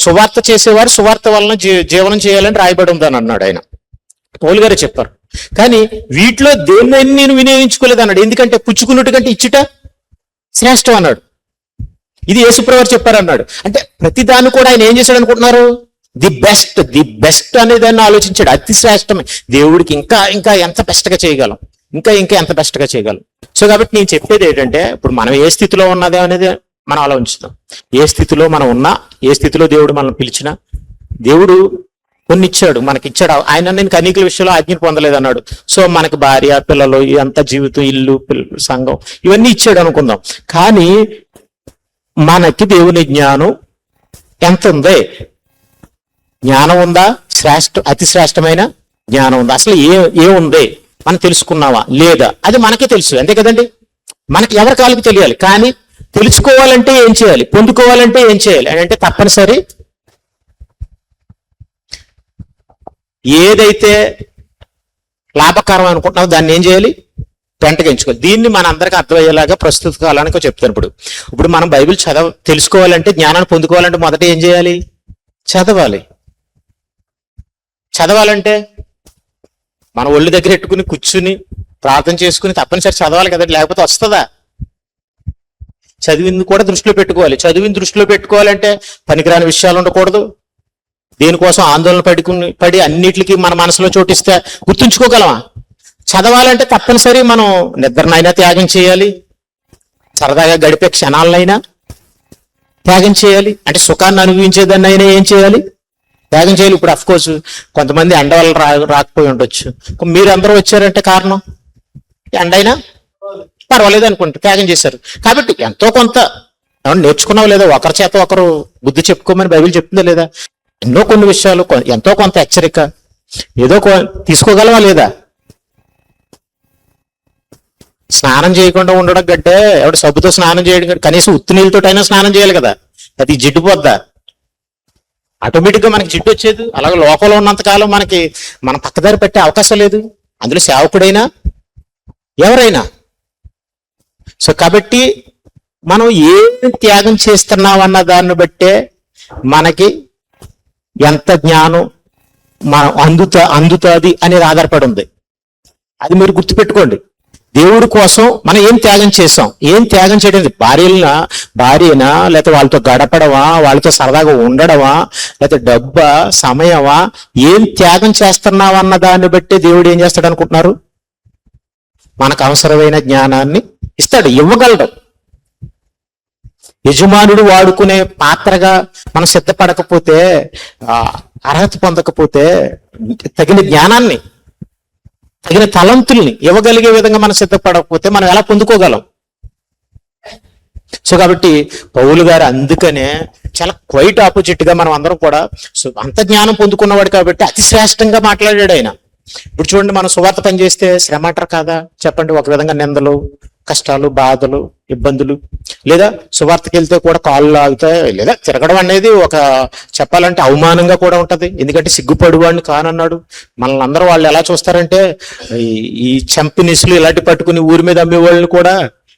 సువార్త చేసేవారు సువార్త వలన జీవనం చేయాలని రాయబడి ఉందని అన్నాడు ఆయన. పౌలు గారు చెప్పారు. కానీ వీటిలో దేన్నైనా నేను వినియోగించుకోలేదు అన్నాడు. ఎందుకంటే పుచ్చుకున్నట్టు కంటే ఇచ్చుట శ్రేష్టం అన్నాడు. ఇది యేసుప్రభువు చెప్పారు అన్నాడు. అంటే ప్రతిదాన్ని కూడా ఆయన ఏం చేశాడు అనుకుంటున్నారు? ది బెస్ట్ అనే దాన్ని ఆలోచించాడు. అతి శ్రేష్టమే. దేవుడికి ఇంకా ఇంకా ఎంత బెస్ట్గా చేయగలం, ఇంకా ఇంకా ఎంత బెస్ట్గా చేయగలం. సో కాబట్టి నేను చెప్పేది ఏంటంటే, ఇప్పుడు మనం ఏ స్థితిలో ఉన్నదే అనేది మనం ఆలోచిస్తాం. ఏ స్థితిలో మనం ఉన్నా, ఏ స్థితిలో దేవుడు మనల్ని పిలిచినా, దేవుడు కొన్ని ఇచ్చాడు, మనకి ఇచ్చాడు. ఆయన నేను కన్యకల విషయంలో ఆజ్ఞ పొందలేదు అన్నాడు. సో మనకి భార్య, పిల్లలు, అంత జీవితం, ఇల్లు, సంఘం ఇవన్నీ ఇచ్చాడు అనుకుందాం. కానీ మనకి దేవుని జ్ఞానం ఎంత ఉంది? జ్ఞానం ఉందా? అతి శ్రేష్టమైన జ్ఞానం ఉందా? అసలు ఏ ఉంది మనం తెలుసుకున్నావా లేదా? అది మనకే తెలుసు, అంతే కదండి. మనకి ఎవరి కాళ్ళకి తెలియాలి. కానీ తెలుసుకోవాలంటే ఏం చేయాలి, పొందుకోవాలంటే ఏం చేయాలి అని అంటే తప్పనిసరి ఏదైతే లాభకరం అనుకుంటున్నావో దాన్ని ఏం చేయాలి? వెంటగా ఎంచుకోవాలి. దీన్ని మన అందరికీ అర్థమయ్యేలాగా ప్రస్తుత కాలానికి చెప్తాను. ఇప్పుడు మనం బైబిల్ తెలుసుకోవాలంటే, జ్ఞానాన్ని పొందుకోవాలంటే మొదట ఏం చేయాలి? చదవాలంటే మన ఒళ్ళు దగ్గర పెట్టుకుని కూర్చుని ప్రార్థన చేసుకుని తప్పనిసరి చదవాలి కదండి, లేకపోతే వస్తుందా? చదివింది కూడా దృష్టిలో పెట్టుకోవాలి. చదివింది దృష్టిలో పెట్టుకోవాలంటే పనికిరాని విషయాలు ఉండకూడదు. దేనికోసం ఆందోళన పడి అన్నిటికీ మన మనసులో చోటిస్తే గుర్తుంచుకోగలమా? చదవాలంటే తప్పనిసరి మనం నిద్రనైనా త్యాగం చేయాలి, సరదాగా గడిపే క్షణాలనైనా త్యాగం చేయాలి. అంటే సుఖాన్ని అనుభవించేదాన్ని అయినా ఏం చేయాలి? త్యాగం చేయాలి. ఇప్పుడు అఫ్కోర్స్ కొంతమంది ఎండ వల్ల రాకపోయి ఉండొచ్చు. మీరందరూ వచ్చారంటే కారణం ఎండైనా పర్వాలేదు అనుకుంటే త్యాగం చేశారు. కాబట్టి ఎంతో కొంత నేర్చుకున్నావు లేదా? ఒకరి చేత ఒకరు బుద్ధి చెప్పుకోమని బైబిల్ చెప్తుందా లేదా? ఎన్నో కొన్ని విషయాలు, ఎంతో కొంత హెచ్చరిక ఏదో తీసుకోగలవా లేదా? స్నానం చేయకుండా ఉండడం గడ్డే ఎవడు సబ్బుతో స్నానం చేయడం, కనీసం ఉత్తి నీళ్ళతోటైనా స్నానం చేయాలి కదా. అది జిడ్డు పోద్దా? ఆటోమేటిక్గా మనకి జిడ్డు వచ్చేది. అలాగే లోకంలో ఉన్నంతకాలం మనకి మన పక్కదారి పెట్టే అవకాశం లేదు, అందులో సేవకుడైనా ఎవరైనా. సో కాబట్టి మనం ఏం త్యాగం చేస్తున్నాం అన్న దాన్ని బట్టే మనకి ఎంత జ్ఞానం మనం అందుతుంది అనేది ఆధారపడి ఉంది. అది మీరు గుర్తుపెట్టుకోండి. దేవుడి కోసం మనం ఏం త్యాగం చేసాం, ఏం త్యాగం చేయడం, భార్యనా, లేకపోతే వాళ్ళతో గడపడమా, వాళ్ళతో సరదాగా ఉండడమా, లేకపోతే డబ్బా, సమయమా, ఏం త్యాగం చేస్తున్నావు అన్న దాన్ని బట్టి దేవుడు ఏం చేస్తాడు అనుకుంటున్నారు? మనకు అవసరమైన జ్ఞానాన్ని ఇస్తాడు, ఇవ్వగలడు. యజమానుడు వాడుకునే పాత్రగా మనం సిద్ధపడకపోతే, అర్హత పొందకపోతే, తగిన జ్ఞానాన్ని, తగిన తలంతుల్ని ఇవ్వగలిగే విధంగా మనం సిద్ధపడకపోతే మనం ఎలా పొందుకోగలం? సో కాబట్టి పౌలు గారు అందుకనే చాలా క్వైట్ ఆపోజిట్ గా మనం అందరం కూడా అంత జ్ఞానం పొందుకున్నవాడు కాబట్టి అతి శ్రేష్టంగా మాట్లాడాడు ఆయన. ఇప్పుడు చూడండి, మనం సువార్త పని చేస్తే శ్రమ అంటారు కాదా? చెప్పండి. ఒక విధంగా నిందలు, కష్టాలు, బాధలు, ఇబ్బందులు, లేదా సువార్తకి వెళ్తే కూడా కాళ్ళు ఆగుతాయి, లేదా తిరగడం అనేది ఒక చెప్పాలంటే అవమానంగా కూడా ఉంటది. ఎందుకంటే సిగ్గుపడువాడిని కానన్నాడు. మనల్ని అందరూ వాళ్ళు ఎలా చూస్తారంటే, ఈ చంపినిసులు ఇలాంటి పట్టుకుని ఊరి మీద అమ్మే వాళ్ళని కూడా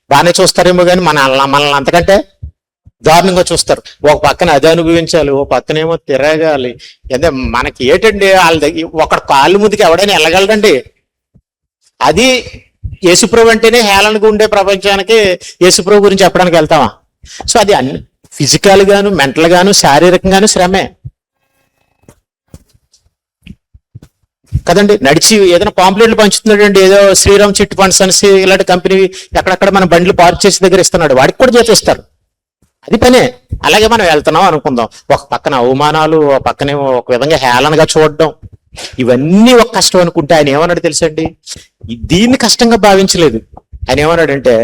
బాగానే చూస్తారేమో, కానీ మనల్ని అంతకంటే దారుణంగా చూస్తారు. ఒక పక్కన అది అనుభవించాలి, ఓ పక్కనేమో తిరగాలి. అంటే మనకి ఏంటండి, వాళ్ళ దగ్గర ఒక కాళ్ళు ముందుకి ఎవడైనా వెళ్ళగలడండి? అది యేసుప్రభు అంటేనే హేళనగా ఉండే ప్రపంచానికి యేసుప్రభు గురించి చెప్పడానికి వెళ్తామా? సో అది అన్ని ఫిజికల్ గాను, మెంటల్ గాను, శారీరకంగాను శ్రమే కదండి. నడిచి ఏదైనా పాంప్లెట్లు పంచుతున్నాడండి, ఏదో శ్రీరామ్ చిట్ ఫండ్స్ అని ఇలాంటి కంపెనీ ఎక్కడెక్కడ మన బండ్లు పార్క్ చేసి దగ్గర ఇస్తున్నాడు, వాడికి కూడా చేతిస్తారు. అది పనే. అలాగే మనం వెళ్తున్నాం అనుకుందాం, ఒక పక్కన అవమానాలు, ఒక పక్కనేమో ఒక విధంగా హేళనగా చూడడం, ఇవన్నీ ఒక కష్టం అనుకుంటే ఆయన ఏమన్నాడు తెలుసండి? దీన్ని కష్టంగా భావించలేదు. ఆయన ఏమన్నాడంటే,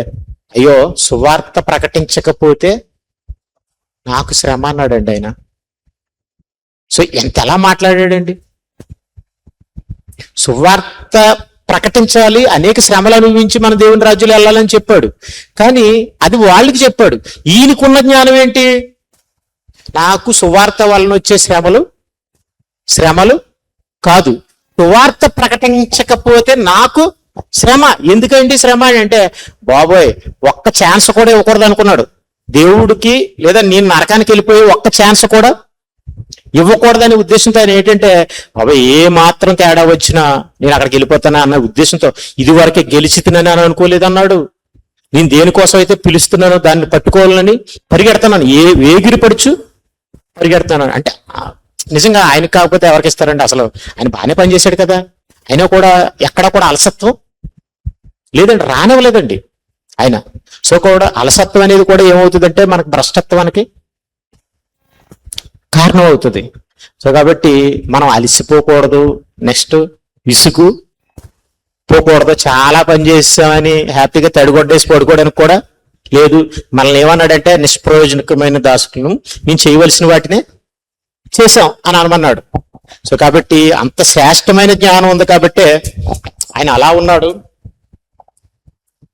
అయ్యో సువార్త ప్రకటించకపోతే నాకు శ్రమ అన్నాడండి ఆయన. సో ఎలా మాట్లాడాడండి? సువార్త ప్రకటించాలి, అనేక శ్రమలు అనుభవించి మన దేవుని రాజ్యంలో వెళ్ళాలని చెప్పాడు. కానీ అది వాళ్ళకి చెప్పాడు. ఈయనకున్న జ్ఞానం ఏంటి? నాకు సువార్త వలన వచ్చే శ్రమలు కాదు, సువార్త ప్రకటించకపోతే నాకు శ్రమ. ఎందుకండి శ్రమ అంటే, బాబోయ్ ఒక్క ఛాన్స్ కూడా ఇవ్వకూడదు అనుకున్నాడు దేవుడికి, లేదా నేను నరకానికి వెళ్ళిపోయి ఒక్క ఛాన్స్ కూడా ఇవ్వకూడదనే ఉద్దేశంతో ఆయన ఏంటంటే, బాబా ఏ మాత్రం తేడా వచ్చినా నేను అక్కడికి వెళ్ళిపోతానా అన్న ఉద్దేశంతో, ఇది వరకే గెలిచితున్నాను అని అనుకోలేదు అన్నాడు. నేను దేనికోసం అయితే పిలుస్తున్నానో దాన్ని పట్టుకోవాలని పరిగెడతాను, వేగిరి పడుచు పరిగెడతాను. అంటే నిజంగా ఆయన కాకపోతే ఎవరికి ఇస్తారండి? అసలు ఆయన బాగానే పనిచేశాడు కదా, అయినా కూడా ఎక్కడ కూడా అలసత్వం లేదండి, రానివ్వలేదండి ఆయన. సో కూడా అలసత్వం అనేది కూడా ఏమవుతుందంటే మనకు భ్రష్టత్వానికి కారణం అవుతుంది. సో కాబట్టి మనం అలసిపోకూడదు, నెక్స్ట్ విసుగు పోకూడదు. చాలా పని చేస్తామని హ్యాపీగా తడిగొడ్డేసి పడుకోవడానికి కూడా లేదు. మనల్ని ఏమన్నాడంటే, నిష్ప్రయోజనకమైన దాసులను మేము చేయవలసిన వాటినే చేశాం అని అనమన్నాడు. సో కాబట్టి అంత శ్రేష్టమైన జ్ఞానం ఉంది కాబట్టి ఆయన అలా ఉన్నాడు.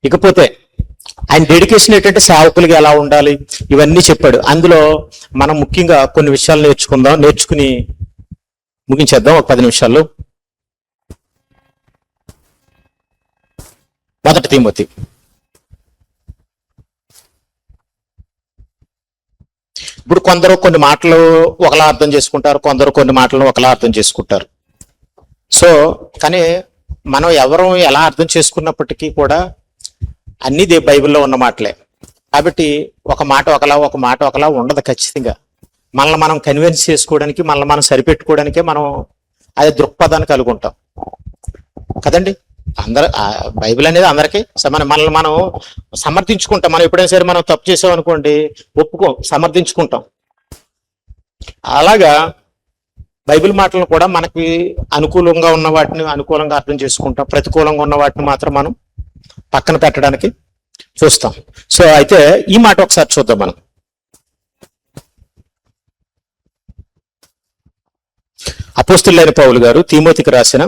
ఇకపోతే ఆయన డెడికేషన్ ఏంటంటే సేవకులకి ఎలా ఉండాలి ఇవన్నీ చెప్పాడు. అందులో మనం ముఖ్యంగా కొన్ని విషయాలు నేర్చుకుని ముగించేద్దాం ఒక 10 నిమిషాల్లో. మొదటి తిమోతి ఇప్పుడు కొందరు కొన్ని మాటలు ఒకలా అర్థం చేసుకుంటారు, కొందరు కొన్ని మాటలను ఒకలా అర్థం చేసుకుంటారు. సో కానీ మనం ఎవరు ఎలా అర్థం చేసుకున్నప్పటికీ కూడా అన్ని బైబిల్లో ఉన్న మాటలే కాబట్టి ఒక మాట ఒకలా ఉండదు. ఖచ్చితంగా మనల్ని మనం కన్విన్స్ చేసుకోవడానికి, మనల్ని మనం సరిపెట్టుకోవడానికే మనం అదే దృక్పథాన్ని కలిగి ఉంటాం కదండి. బైబిల్ అనేది అందరికీ మనల్ని మనం సమర్థించుకుంటాం. మనం ఎప్పుడైనా సరే మనం తప్పు చేసాం అనుకోండి, సమర్థించుకుంటాం. అలాగా బైబిల్ మాటలను కూడా మనకి అనుకూలంగా ఉన్న వాటిని అనుకూలంగా అర్థం చేసుకుంటాం, ప్రతికూలంగా ఉన్న వాటిని మాత్రం మనం పక్కన పెట్టడానికి చూస్తాం. సో అయితే ఈ మాట ఒకసారి చూద్దాం మనం. అపోస్తులైన పౌలు గారు తిమోతికి రాసిన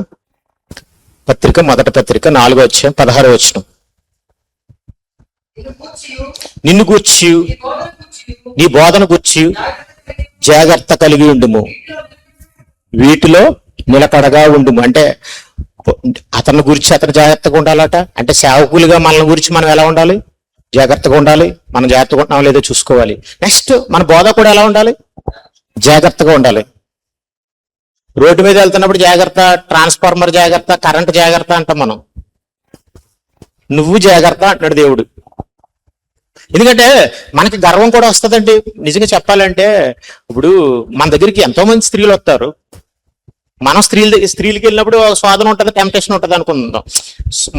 పత్రిక, మొదటి పత్రిక 4వ అధ్యాయం 16వ వచనం. నిన్ను గూర్చి నీ బోధన గూర్చి జాగ్రత్త కలిగి ఉండుము, వీటిలో నిలకడగా ఉండుము. అంటే అతని గురించి అతను జాగ్రత్తగా ఉండాలట. అంటే సేవకులుగా మనల్ని గురించి మనం ఎలా ఉండాలి? జాగ్రత్తగా ఉండాలి. మనం జాగ్రత్తగా ఉంటున్నాం లేదో చూసుకోవాలి. నెక్స్ట్ మన బోధ కూడా ఎలా ఉండాలి? జాగ్రత్తగా ఉండాలి. రోడ్డు మీద వెళ్తున్నప్పుడు జాగ్రత్త, ట్రాన్స్ఫార్మర్ జాగ్రత్త, కరెంట్ జాగ్రత్త అంటాం మనం. నువ్వు జాగ్రత్త అంటున్నాడు దేవుడు. ఎందుకంటే మనకి గర్వం కూడా వస్తుందండి. నిజంగా చెప్పాలంటే ఇప్పుడు మన దగ్గరికి ఎంతో మంది స్త్రీలు వస్తారు. మనం స్త్రీలకి వెళ్ళినప్పుడు స్వాదన ఉంటుంది, టెంప్టేషన్ ఉంటుంది అనుకుందాం.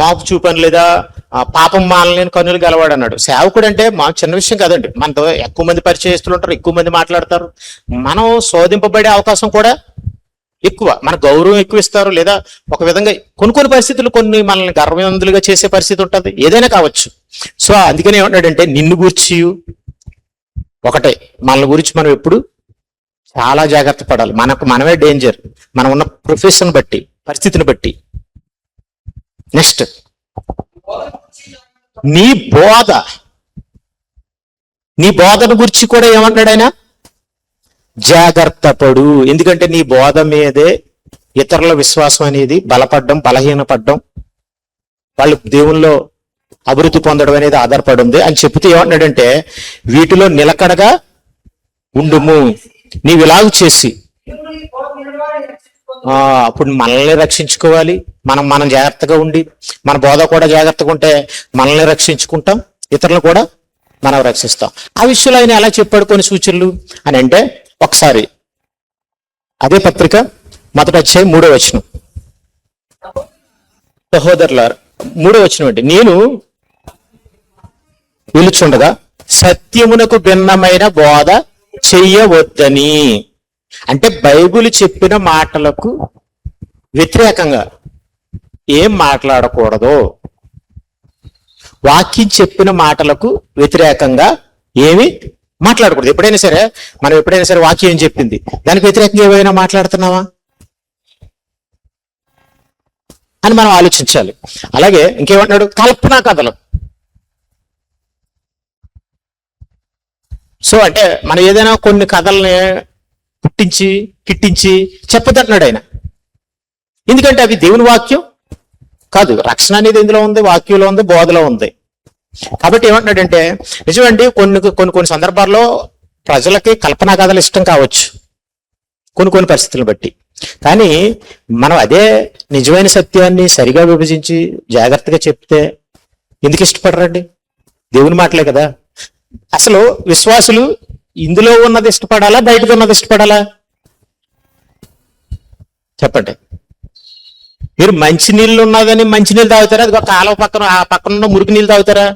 మాపు చూపని లేదా పాపం మానలేని కన్నులు గలవాడు అన్నాడు. సేవకుడు అంటే మా చిన్న విషయం కాదండి. మనతో ఎక్కువ మంది పరిచయస్తులు ఉంటారు, ఎక్కువ మంది మాట్లాడతారు. మనం శోధింపబడే అవకాశం కూడా ఎక్కువ, మన గౌరవం ఎక్కువ ఇస్తారు. లేదా ఒక విధంగా కొన్ని పరిస్థితులు కొన్ని మనల్ని గర్వవంతులుగా చేసే పరిస్థితి ఉంటుంది, ఏదైనా కావచ్చు. సో అందుకని ఏమన్నాడంటే, నిన్ను గూర్చి ఒకటే, మనల్ని గురించి మనం ఎప్పుడు చాలా జాగ్రత్త పడాలి. మనమే డేంజర్, మనం ఉన్న ప్రొఫెషన్ బట్టి, పరిస్థితిని బట్టి. నెక్స్ట్ నీ బోధన గురించి కూడా ఏమంటాడు ఆయన? జాగ్రత్త పడు. ఎందుకంటే నీ బోధ మీదే ఇతరుల విశ్వాసం అనేది బలపడడం, బలహీనపడడం, వాళ్ళు దేవుల్లో అభివృద్ధి పొందడం అనేది ఆధారపడి ఉంది అని చెప్తే ఏమంటాడంటే, వీటిలో నిలకడగా ఉండుము. నీవు ఇలాగ చేసి అప్పుడు మనల్ని రక్షించుకోవాలి. మనం జాగ్రత్తగా ఉండి మన బోధ కూడా జాగ్రత్తగా ఉంటే మనల్ని రక్షించుకుంటాం, ఇతరులను కూడా మనం రక్షిస్తాం. ఆ విషయంలో ఆయన ఎలా చెప్పాడు కొన్ని సూచనలు అని అంటే, ఒకసారి అదే పత్రిక మొదటి అధ్యాయం 3వ వచనం. సహోదరులారా 3వ వచనం అంటే, నేను పిలుచుండగా సత్యమునకు భిన్నమైన బోధ చెయ్యవద్దని. అంటే బైబిల్ చెప్పిన మాటలకు వ్యతిరేకంగా ఏం మాట్లాడకూడదు, వాక్యం చెప్పిన మాటలకు వ్యతిరేకంగా ఏమి మాట్లాడకూడదు. ఎప్పుడైనా సరే వాక్యం ఏం చెప్పింది దానికి వ్యతిరేకంగా ఏమైనా మాట్లాడుతున్నావా అని మనం ఆలోచించాలి. అలాగే ఇంకేమంటున్నాడు, కల్పనా కథలు. సో అంటే మనం ఏదైనా కొన్ని కథల్ని కిట్టించి చెప్పదంటున్నాడు ఆయన. ఎందుకంటే అవి దేవుని వాక్యం కాదు. రక్షణ అనేది ఎందులో ఉంది? వాక్యంలో ఉంది, బోధలో ఉంది. కాబట్టి ఏమంటున్నాడంటే నిజమండి, కొన్ని సందర్భాల్లో ప్రజలకి కల్పనా కథలు ఇష్టం కావచ్చు కొన్ని పరిస్థితులను బట్టి. కానీ మనం అదే నిజమైన సత్యాన్ని సరిగా విభజించి జాగ్రత్తగా చెప్తే ఎందుకు ఇష్టపడరండి? దేవుని మాటలే కదా. అసలు విశ్వాసులు ఇందులో ఉన్నది ఇష్టపడాలా, బయటకు ఉన్నది ఇష్టపడాలా? చెప్పండి. మీరు మంచినీళ్ళు ఉన్నదని మంచినీళ్ళు తాగుతారా? అది కాలువ పక్కన ఉన్న మురికి నీళ్ళు తాగుతారా?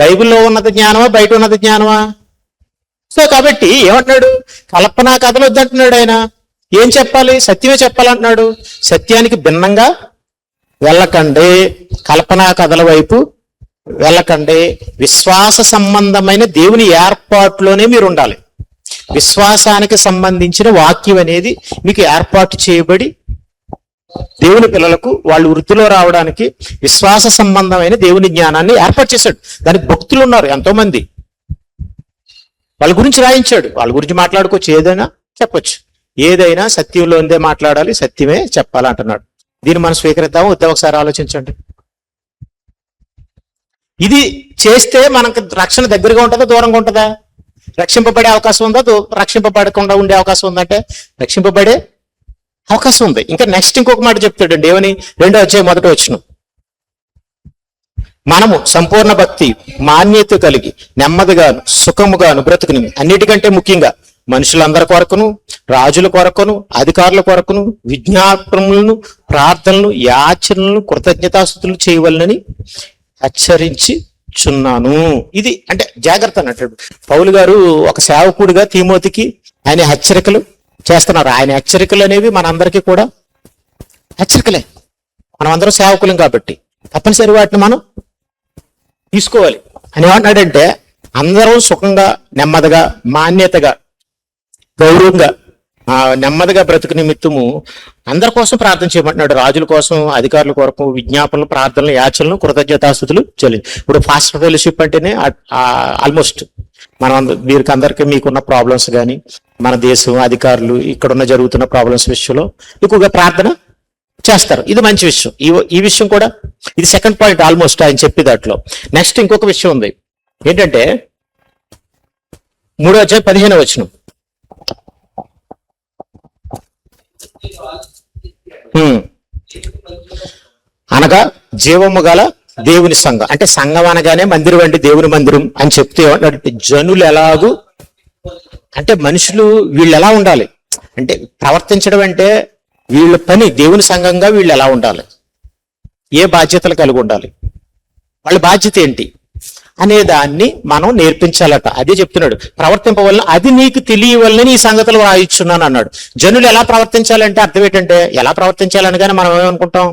బైబిల్లో ఉన్నది జ్ఞానమా, బయట ఉన్నది జ్ఞానమా? సో కాబట్టి ఏమంటున్నాడు, కల్పనా కథలు వద్దంటున్నాడు ఆయన. ఏం చెప్పాలి? సత్యమే చెప్పాలంటున్నాడు. సత్యానికి భిన్నంగా వెళ్ళకండి, కల్పనా కథల వైపు వెళ్ళకండి. విశ్వాస సంబంధమైన దేవుని ఏర్పాటులోనే మీరు ఉండాలి. విశ్వాసానికి సంబంధించిన వాక్యం అనేది మీకు ఏర్పాటు చేయబడి దేవుని పిల్లలకు వాళ్ళు వృద్ధిలో రావడానికి విశ్వాస సంబంధమైన దేవుని జ్ఞానాన్ని ఏర్పాటు చేశాడు. దానికి భక్తులు ఉన్నారు ఎంతో మంది, వాళ్ళ గురించి రాయించాడు. వాళ్ళ గురించి మాట్లాడుకోవచ్చు, ఏదైనా చెప్పొచ్చు. ఏదైనా సత్యంలో ఉందే మాట్లాడాలి, సత్యమే చెప్పాలంటున్నాడు. దీన్ని మనం స్వీకరిద్దాము వద్దా? ఒకసారి ఆలోచించండి. ఇది చేస్తే మనకు రక్షణ దగ్గరగా ఉంటుందా, దూరంగా ఉంటుందా? రక్షింపబడే అవకాశం ఉందా, రక్షింపబడకుండా ఉండే అవకాశం ఉందంటే రక్షింపబడే అవకాశం ఉంది. ఇంకా నెక్స్ట్ ఇంకొక మాట చెప్తాడండి. ఏమని? 2వ అధ్యాయం 1వ వచనం, మనము సంపూర్ణ భక్తి మాన్యత కలిగి నెమ్మదిగాను సుఖముగాను బ్రతుకుని, అన్నిటికంటే ముఖ్యంగా మనుషులందరి కొరకును, రాజుల కొరకును, అధికారుల కొరకును విజ్ఞాపనలను, ప్రార్థనలు, యాచనలను, కృతజ్ఞతాస్తుతులు చేయవలనని హెచ్చరించుచున్నాను. ఇది అంటే జాగ్రత్త అన్నట్టు పౌలు గారు ఒక సేవకుడిగా తిమోతికి ఆయన హెచ్చరికలు చేస్తున్నారు. ఆయన హెచ్చరికలు అనేవి మనందరికీ కూడా హెచ్చరికలే. మనం అందరం సేవకులం కాబట్టి తప్పనిసరి వాటిని మనం తీసుకోవాలి. అని ఏమంటున్నాడంటే అందరూ సుఖంగా, నెమ్మదిగా, మాన్యతగా, గౌరవంగా, నెమ్మదిగా బ్రతుకు నిమిత్తము అందరి కోసం ప్రార్థన చేయమంటున్నాడు. రాజుల కోసం, అధికారుల కొరకు విజ్ఞాపనలు, ప్రార్థనలు, యాచనలు, కృతజ్ఞతాస్తుతులు చెల్లి. ఇప్పుడు ఫాస్ట్ ఫెలోషిప్ అంటేనే ఆల్మోస్ట్ వీరికి అందరికీ మీకున్న ప్రాబ్లమ్స్ కానీ, మన దేశం, అధికారులు, ఇక్కడున్న జరుగుతున్న ప్రాబ్లమ్స్ విషయంలో ఎక్కువగా ప్రార్థన చేస్తారు. ఇది మంచి విషయం. ఈ విషయం కూడా ఇది సెకండ్ పాయింట్ ఆల్మోస్ట్ ఆయన చెప్పే దాంట్లో. నెక్స్ట్ ఇంకొక విషయం ఉంది. ఏంటంటే 3వ అధ్యాయం 15వ వచనం, అనగా జీవము గల దేవుని సంఘం. అంటే సంఘం అనగానే మందిరం అంటే దేవుని మందిరం అని చెప్తే జనులు ఎలాగూ అంటే మనుషులు వీళ్ళు ఎలా ఉండాలి అంటే ప్రవర్తించడం అంటే వీళ్ళ పని దేవుని సంఘంగా వీళ్ళు ఎలా ఉండాలి, ఏ బాధ్యతలు కలిగి ఉండాలి, వాళ్ళ బాధ్యత ఏంటి అనే దాన్ని మనం నేర్పించాలట. అదే చెప్తున్నాడు. ప్రవర్తింపవలన అది నీకు తెలియవల్లని ఈ సంగతులు రాయిస్తున్నాను అన్నాడు. జనులు ఎలా ప్రవర్తించాలంటే అర్థం ఏంటంటే ఎలా ప్రవర్తించాలని కానీ మనం ఏమనుకుంటాం,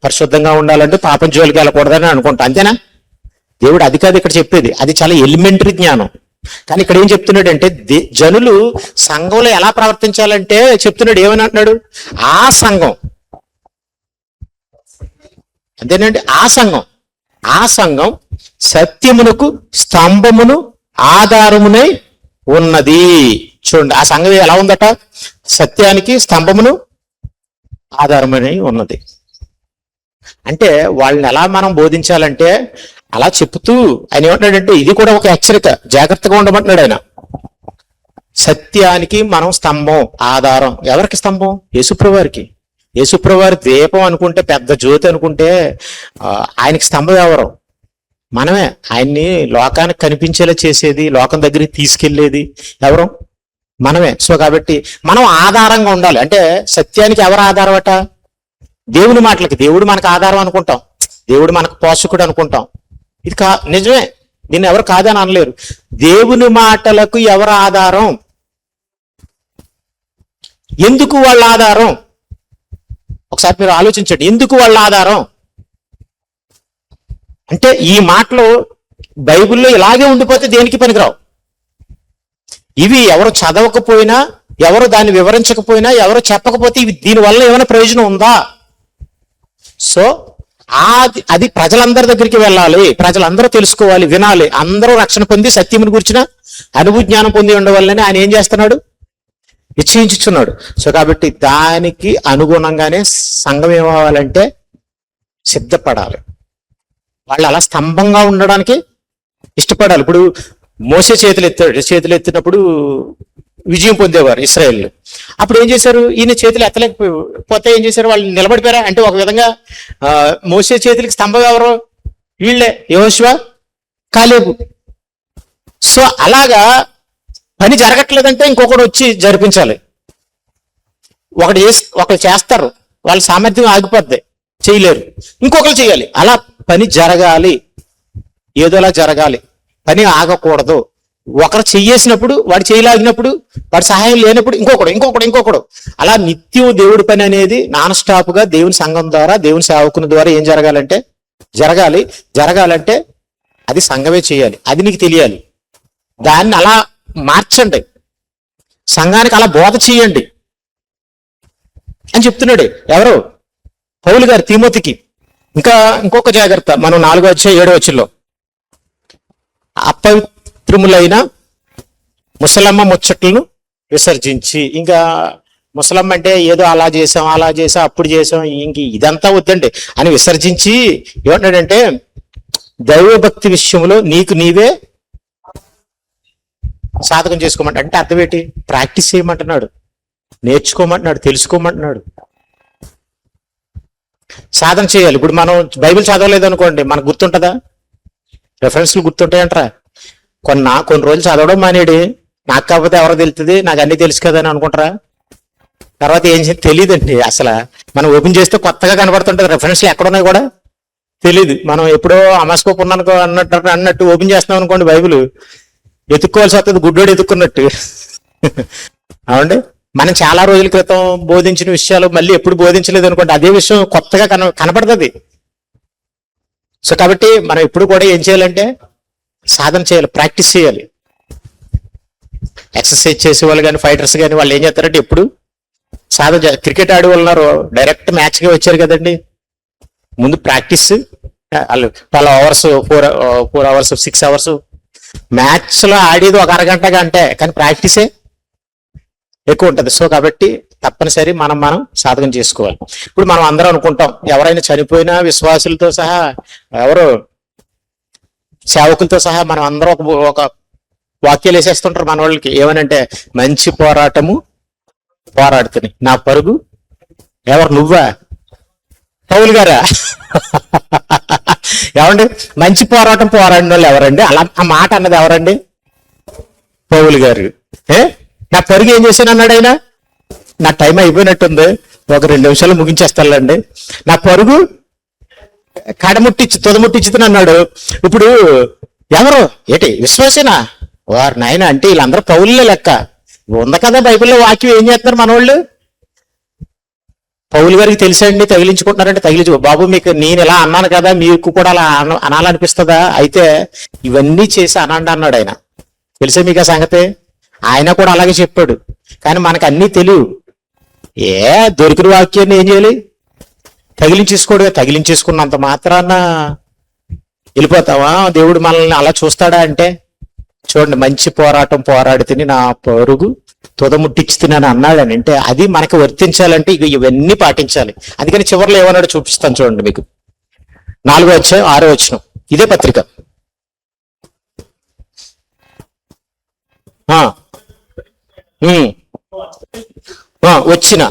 పరిశుద్ధంగా ఉండాలంటే పాపం జోలికి వెళ్ళకూడదని అనుకుంటాం. అంతేనా? దేవుడు అది కాదు ఇక్కడ చెప్పేది. అది చాలా ఎలిమెంటరీ జ్ఞానం. కానీ ఇక్కడ ఏం చెప్తున్నాడంటే జనులు సంఘంలో ఎలా ప్రవర్తించాలంటే చెప్తున్నాడు. ఏమని అంటున్నాడు? ఆ సంఘం అంతేనండి. ఆ సంఘం సత్యమునకు స్తంభమును ఆధారమునై ఉన్నది. చూడండి, ఆ సంఘం ఎలా ఉందట? సత్యానికి స్తంభమును ఆధారమునై ఉన్నది. అంటే వాళ్ళని ఎలా మనం బోధించాలంటే అలా చెప్తూ ఆయన ఏమంటున్నాడంటే ఇది కూడా ఒక హెచ్చరిక, జాగ్రత్తగా ఉండమంటున్నాడు ఆయన. సత్యానికి మనం స్తంభం, ఆధారం. ఎవరికి స్తంభం? యేసుప్రభువారికి. యేసుప్రభువారి దీపం అనుకుంటే, పెద్ద జ్యోతి అనుకుంటే ఆయనకి స్తంభం ఎవరు? మనమే. ఆయన్ని లోకానికి కనిపించేలా చేసేది, లోకం దగ్గరికి తీసుకెళ్లేది ఎవరు? మనమే. సో కాబట్టి మనం ఆధారంగా ఉండాలి. అంటే సత్యానికి ఎవరు ఆధారం అట? దేవుని మాటలకి. దేవుడు మనకు ఆధారం అనుకుంటాం, దేవుడు మనకు పోషకుడు అనుకుంటాం. ఇది నిజమే, దీన్ని ఎవరు కాదని అనలేరు. దేవుని మాటలకు ఎవరు ఆధారం? ఎందుకు వాళ్ళ ఆధారం? ఒకసారి మీరు ఆలోచించండి, ఎందుకు వాళ్ళ ఆధారం అంటే ఈ మాటలు బైబిల్లో ఇలాగే ఉండిపోతే దేనికి పనికిరావు. ఇవి ఎవరు చదవకపోయినా, ఎవరు దాన్ని వివరించకపోయినా, ఎవరు చెప్పకపోతే ఇవి దీనివల్ల ఏమైనా ప్రయోజనం ఉందా? సో అది ప్రజలందరి దగ్గరికి వెళ్ళాలి, ప్రజలందరూ తెలుసుకోవాలి, వినాలి, అందరూ రక్షణ పొంది సత్యముని గురించిన అనుభూజ్ఞానం పొంది ఉండవాలని ఆయన ఏం చేస్తున్నాడు? నిశ్చయించుచున్నాడు. సో కాబట్టి దానికి అనుగుణంగానే సంఘం ఏమవ్వాలంటే సిద్ధపడాలి. వాళ్ళు అలా స్తంభంగా ఉండడానికి ఇష్టపడాలి. ఇప్పుడు మోసే చేతులు ఎత్తినప్పుడు విజయం పొందేవారు ఇశ్రాయేలు. అప్పుడు ఏం చేశారు? ఈయన చేతులు ఎత్తలేకపోతే ఏం చేశారు? వాళ్ళు నిలబడిపోయారా అంటే ఒక విధంగా మోసే చేతులకి స్తంభం ఎవరు? వీళ్ళే, యెహోషువ, కాలేబు. సో అలాగా పని జరగట్లేదంటే ఇంకొకడు వచ్చి జరిపించాలి. ఒకరు చేస్తారు, వాళ్ళ సామర్థ్యం ఆగిపోద్ది, చేయలేరు, ఇంకొకరు చేయాలి. అలా పని జరగాలి, ఏదోలా జరగాలి, పని ఆగకూడదు. ఒకరు చెయ్యేసినప్పుడు, వాడు చేయలాగినప్పుడు, వాడి సహాయం లేనప్పుడు ఇంకొకడు అలా నిత్యం దేవుడి పని అనేది నాన్ స్టాప్ గా దేవుని సంఘం ద్వారా, దేవుని సేవకుని ద్వారా ఏం జరగాలంటే అది సంఘమే చేయాలి. అది నీకు తెలియాలి. దాన్ని అలా మార్చండి, సంఘానికి అలా బోధ చేయండి అని చెప్తున్నాడు ఎవరు? పౌలు గారు తిమోతికి. ఇంకొక జాగ్రత్త, మనం 4-7 అపవిత్రములైన ముసలమ్మ ముచ్చట్లను విసర్జించి, ఇంకా ముసలమ్మ అంటే ఏదో అలా చేసాం అప్పుడు చేసాం, ఇంక ఇదంతా వద్దండి అని విసర్జించి ఏమంటాడంటే దైవభక్తి విషయంలో నీకు నీవే సాధకం చేసుకోమంట. అంటే అర్థం ఏంటి? ప్రాక్టీస్ చేయమంటున్నాడు, నేర్చుకోమంటున్నాడు, తెలుసుకోమంటున్నాడు, సాధన చేయాలి. ఇప్పుడు మనం బైబిల్ చదవలేదు అనుకోండి, మనకు గుర్తుంటుందా? రెఫరెన్స్లు గుర్తుంటాయంటారా? కొన్ని రోజులు చదవడం మానేడి, నాకు కాకపోతే ఎవరో తెలుస్తుంది, నాకు అన్ని తెలుసు కదా అని అనుకుంటారా? తర్వాత ఏం తెలియదండి. అసలు మనం ఓపెన్ చేస్తే కొత్తగా కనబడుతుంటది, రెఫరెన్స్లు ఎక్కడున్నాయి కూడా తెలియదు. మనం ఎప్పుడో అమాస్కోప్ ఉన్నాను అన్నట్టు ఓపెన్ చేస్తున్నాం అనుకోండి, బైబిల్ ఎత్తుక్కోవాల్సి వస్తుంది, గుడ్డోడు ఎత్తుక్కున్నట్టు. అవునండి, మనం చాలా రోజుల క్రితం బోధించిన విషయాలు మళ్ళీ ఎప్పుడు బోధించలేదు అనుకోండి, అదే విషయం కొత్తగా కనపడుతుంది. సో కాబట్టి మనం ఎప్పుడు కూడా ఏం చేయాలంటే సాధన చేయాలి, ప్రాక్టీస్ చేయాలి. ఎక్సర్సైజ్ చేసే వాళ్ళు కానీ, ఫైటర్స్ కానీ, వాళ్ళు ఏం చేస్తారంటే ఎప్పుడు సాధన. క్రికెట్ ఆడే వాళ్ళు ఉన్నారు, డైరెక్ట్ మ్యాచ్గా వచ్చారు కదండి. ముందు ప్రాక్టీస్, వాళ్ళు 12 hours 4 hours 6 hours మ్యాచ్లో ఆడేది ఒక అరగంట గంటే, కానీ ప్రాక్టీసే ఎక్కువ ఉంటుంది. సో కాబట్టి తప్పనిసరి మనం సాధకం చేసుకోవాలి. ఇప్పుడు మనం అందరం అనుకుంటాం, ఎవరైనా చనిపోయినా విశ్వాసులతో సహా, ఎవరు సేవకులతో సహా మనం అందరం ఒక వాక్యాలు వేసేస్తుంటారు మన వాళ్ళకి. ఏమనంటే మంచి పోరాటము పోరాడుతుంది, నా పరుగు. ఎవరు? నువ్వా? పౌలు గారా? ఏమండి, మంచి పోరాటం పోరాడిన వాళ్ళు ఎవరండి? అలా ఆ మాట అన్నది ఎవరండి? పౌలు గారు. నా పరుగు ఏం చేశాను అన్నాడు ఆయన. నా టైం అయిపోయినట్టుంది, ఒక 2 నిమిషాలు ముగించేస్తానండి. నా పరుగు తుదముట్టించుతుని అన్నాడు. ఇప్పుడు ఎవరు? ఏంటి విశ్వాసేనా? వారు నాయన అంటే వీళ్ళందరూ పౌలులే లెక్క ఉంది కదా. బైబిల్లో వాక్యం ఏం చేస్తున్నారు మనోళ్ళు? పౌలు గారికి తెలుసండి, తగిలించుకుంటున్నారంటే తగిలించు బాబు, మీకు నేను ఇలా అన్నాను కదా, మీకు కూడా అలా అనాలనిపిస్తుందా? అయితే ఇవన్నీ చేసి అనండి అన్నాడు ఆయన. తెలుసా మీకు ఆ సంగతి? ఆయన కూడా అలాగే చెప్పాడు. కానీ మనకు అన్నీ తెలియవు. దొరికిన వాక్యాన్ని ఏం చేయాలి? తగిలించేసుకున్నంత మాత్రాన వెళ్ళిపోతావా? దేవుడు మనల్ని అలా చూస్తాడా అంటే? చూడండి, మంచి పోరాటం పోరాడితే నా పరుగు తుదముట్టించుతున్నాను అన్నాడని అంటే అది మనకు వర్తించాలంటే ఇవన్నీ పాటించాలి. అందుకని చివరిలో ఏమన్నాడు చూపిస్తాను చూడండి మీకు. 4-6 ఇదే పత్రిక. వచ్చిన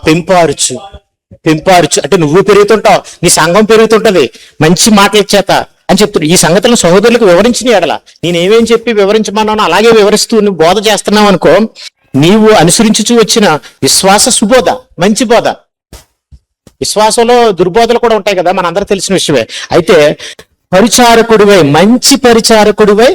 పెంపారుచు అంటే నువ్వు పెరుగుతుంటావు, నీ సంఘం పెరుగుతుంటది మంచి మాటల చేత అని చెప్తున్నాడు. ఈ సంగతులను సహోదరులకు వివరించిన ఎడల, నేనేమేం చెప్పి వివరించమన్నానో అలాగే వివరిస్తూ నువ్వు బోధ చేస్తున్నావు అనుకో, నీవు అనుసరించుచూ వచ్చిన విశ్వాస సుబోధ, మంచి బోధ. విశ్వాసంలో దుర్బోధలు కూడా ఉంటాయి కదా, మనందరూ తెలిసిన విషయమే. అయితే పరిచారకుడివై, మంచి పరిచారకుడివై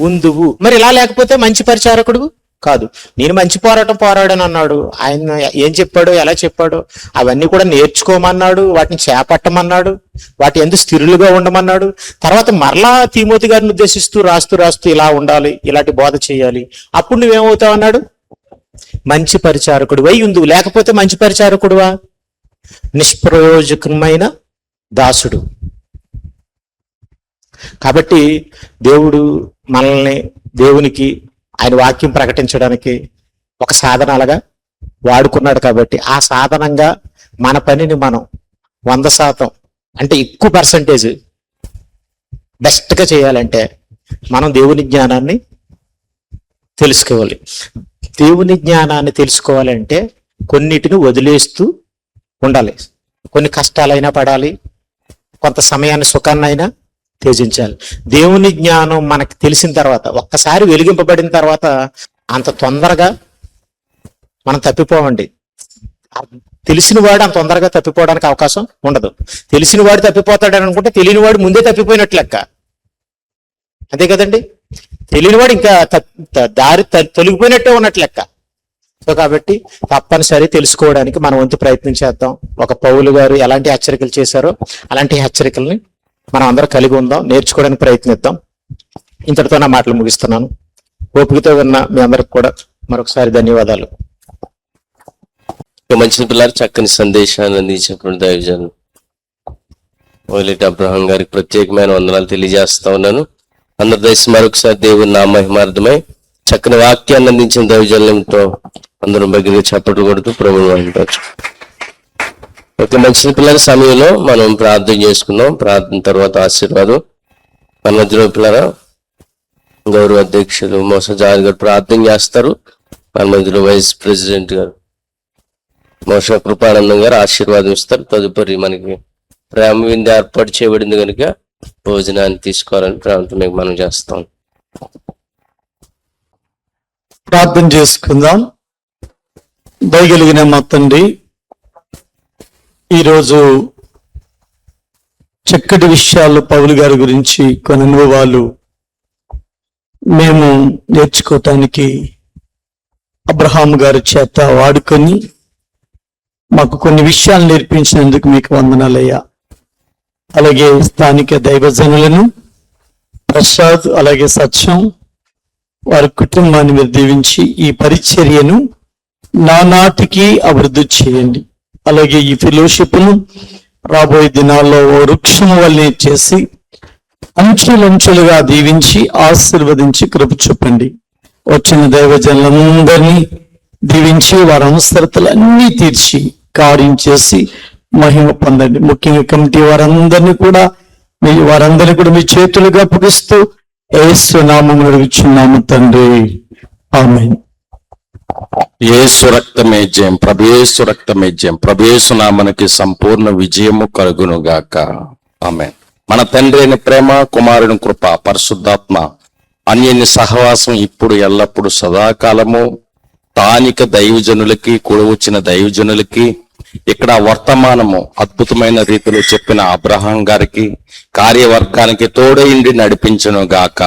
ఉందువు. మరి ఇలా లేకపోతే మంచి పరిచారకుడు కాదు. నేను మంచి పోరాడాను అన్నాడు. ఆయన ఏం చెప్పాడో ఎలా చెప్పాడో అవన్నీ కూడా నేర్చుకోమన్నాడు, వాటిని చేపట్టమన్నాడు, వాటి ఎందుకు స్థిరులుగా ఉండమన్నాడు. తర్వాత మరలా తిమోతి గారిని ఉద్దేశిస్తూ రాస్తూ ఇలా ఉండాలి, ఇలాంటి బోధ చేయాలి, అప్పుడు నువ్వేమవుతావు అన్నాడు, మంచి పరిచారకుడు వై ఉందువు. లేకపోతే మంచి పరిచారకుడువా, నిష్ప్రయోజకమైన దాసుడు. కాబట్టి దేవుడు మనల్ని దేవునికి ఆయన వాక్యం ప్రకటించడానికి ఒక సాధనాలుగా వాడుకున్నాడు. కాబట్టి ఆ సాధనంగా మన పనిని మనం 100% అంటే ఎక్కువ పర్సంటేజ్ బెస్ట్గా చేయాలంటే మనం దేవుని జ్ఞానాన్ని తెలుసుకోవాలి. దేవుని జ్ఞానాన్ని తెలుసుకోవాలంటే కొన్నిటిని వదిలేస్తూ ఉండాలి. కొన్ని కష్టాలైనా పడాలి, కొంత సమయాన్ని సుఖాన్నైనా త్యజించాలి. దేవుని జ్ఞానం మనకు తెలిసిన తర్వాత, ఒక్కసారి వెలిగింపబడిన తర్వాత అంత తొందరగా మనం తప్పిపోవండి. తెలిసిన వాడు అంత తొందరగా తప్పిపోవడానికి అవకాశం ఉండదు. తెలిసిన వాడు తప్పిపోతాడని అనుకుంటే తెలియని వాడు ముందే తప్పిపోయినట్లు లెక్క. అంతే కదండి, తెలియనివాడు ఇంకా దారి తొలగిపోయినట్టే ఉన్నట్లు లెక్క. సో కాబట్టి తప్పనిసరి తెలుసుకోవడానికి మనం వంతు ప్రయత్నం చేద్దాం. ఒక పౌలు గారు ఎలాంటి హెచ్చరికలు చేశారో అలాంటి హెచ్చరికల్ని మనం అందరం కలిగి ఉందాం, నేర్చుకోవడానికి ప్రయత్నిద్దాం. ఇంతటితో నా మాటలు ముగిస్తున్నాను. ఓపికతో ఉన్న మీ అందరికి కూడా మరొకసారి ధన్యవాదాలు. మంచి పిల్లలు చక్కని సందేశాన్ని అందించినటువంటి దైవజన్ ఓలేటి అబ్రహాం గారికి ప్రత్యేకమైన వందనాలు తెలియజేస్తా ఉన్నాను. అందరి దయచేసి మరొకసారి దేవుని నా మహిమార్థమై చక్కని వాక్యాన్ని అందించిన దైవజన్యంతో అందరం బగ్గిగా చప్పట్లు కొడుతూ ప్రభువుని మహిమపరచు. ఒక మంచి పిల్లల సమయంలో మనం ప్రార్థన చేసుకుందాం. ప్రార్థన తర్వాత ఆశీర్వాదం. మన మధ్యలో పిల్లల గౌరవ అధ్యక్షులు మోసజార్ గారు ప్రార్థన చేస్తారు. మన మధ్యలో వైస్ ప్రెసిడెంట్ గారు మోస కృపానందం గారు ఆశీర్వాదం ఇస్తారు. తదుపరి మనకి ప్రేమ విందు ఏర్పాటు చేయబడింది కనుక భోజనాన్ని తీసుకోవాలని ప్రేమతో మీకు మనం చేస్తాం. ప్రార్థన చేసుకుందాం. దయగలిగిన మా తండ్రి, ఈరోజు చక్కటి విషయాలు పౌలు గారి గురించి కొన్ని అనుభవాలు మేము నేర్చుకోవటానికి అబ్రహాం గారి చేత వాడుకొని మాకు కొన్ని విషయాలు నేర్పించినందుకు మీకు వందనాలయ్యా. అలాగే స్థానిక దైవజనులను ప్రసాద్ అలాగే సత్యం వారి కుటుంబాన్ని మీరు దీవించి ఈ పరిచర్యను నానాటికి అభివృద్ధి చేయండి. అలాగే ఈ ఫెలోషిప్ను రాబోయే దినాల్లో ఓ వృక్షం వల్లే చేసి అంచులంచులుగా దీవించి ఆశీర్వదించి కృప చూపండి. వచ్చిన దైవజనులందరినీ దీవించి వారి అవసరతలన్నీ తీర్చి కార్యం చేసి మహిమ పొందండి. ముఖ్యంగా కమిటీ వారందరినీ కూడా మీ చేతులుగా అప్పగిస్తూ యేసు నామములో అడుగుచున్నాము తండ్రి, ఆమేన్. యేసు రక్తమే జయం, ప్రభు యేసు రక్తమే జయం, ప్రభు యేసు నామమునకి సంపూర్ణ విజయము కలుగును గాక. ఆమేన్. మన తండ్రి అయిన ప్రేమ, కుమారుని కృప, పరిశుద్ధాత్మ అన్యోన్య సహవాసం ఇప్పుడు ఎల్లప్పుడు సదాకాలము స్థానిక దైవజనులకి, కూడి వచ్చిన దైవజనులకి, ఇక్కడ వర్తమానము అద్భుతమైన రీతిలో చెప్పిన అబ్రహాం గారికి, కార్యవర్గానికి తోడైండి నడిపించును గాక.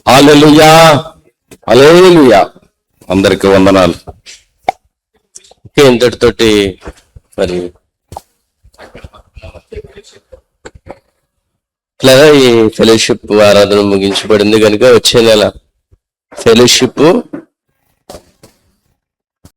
హల్లెలూయా, హల్లెలూయా. అందరికి వందనాలు. ఇంతటితోటి మరి లేదా ఈ ఫెలోషిప్ ఆరాధన ముగించబడింది కనుక వచ్చే నెల ఫెలోషిప్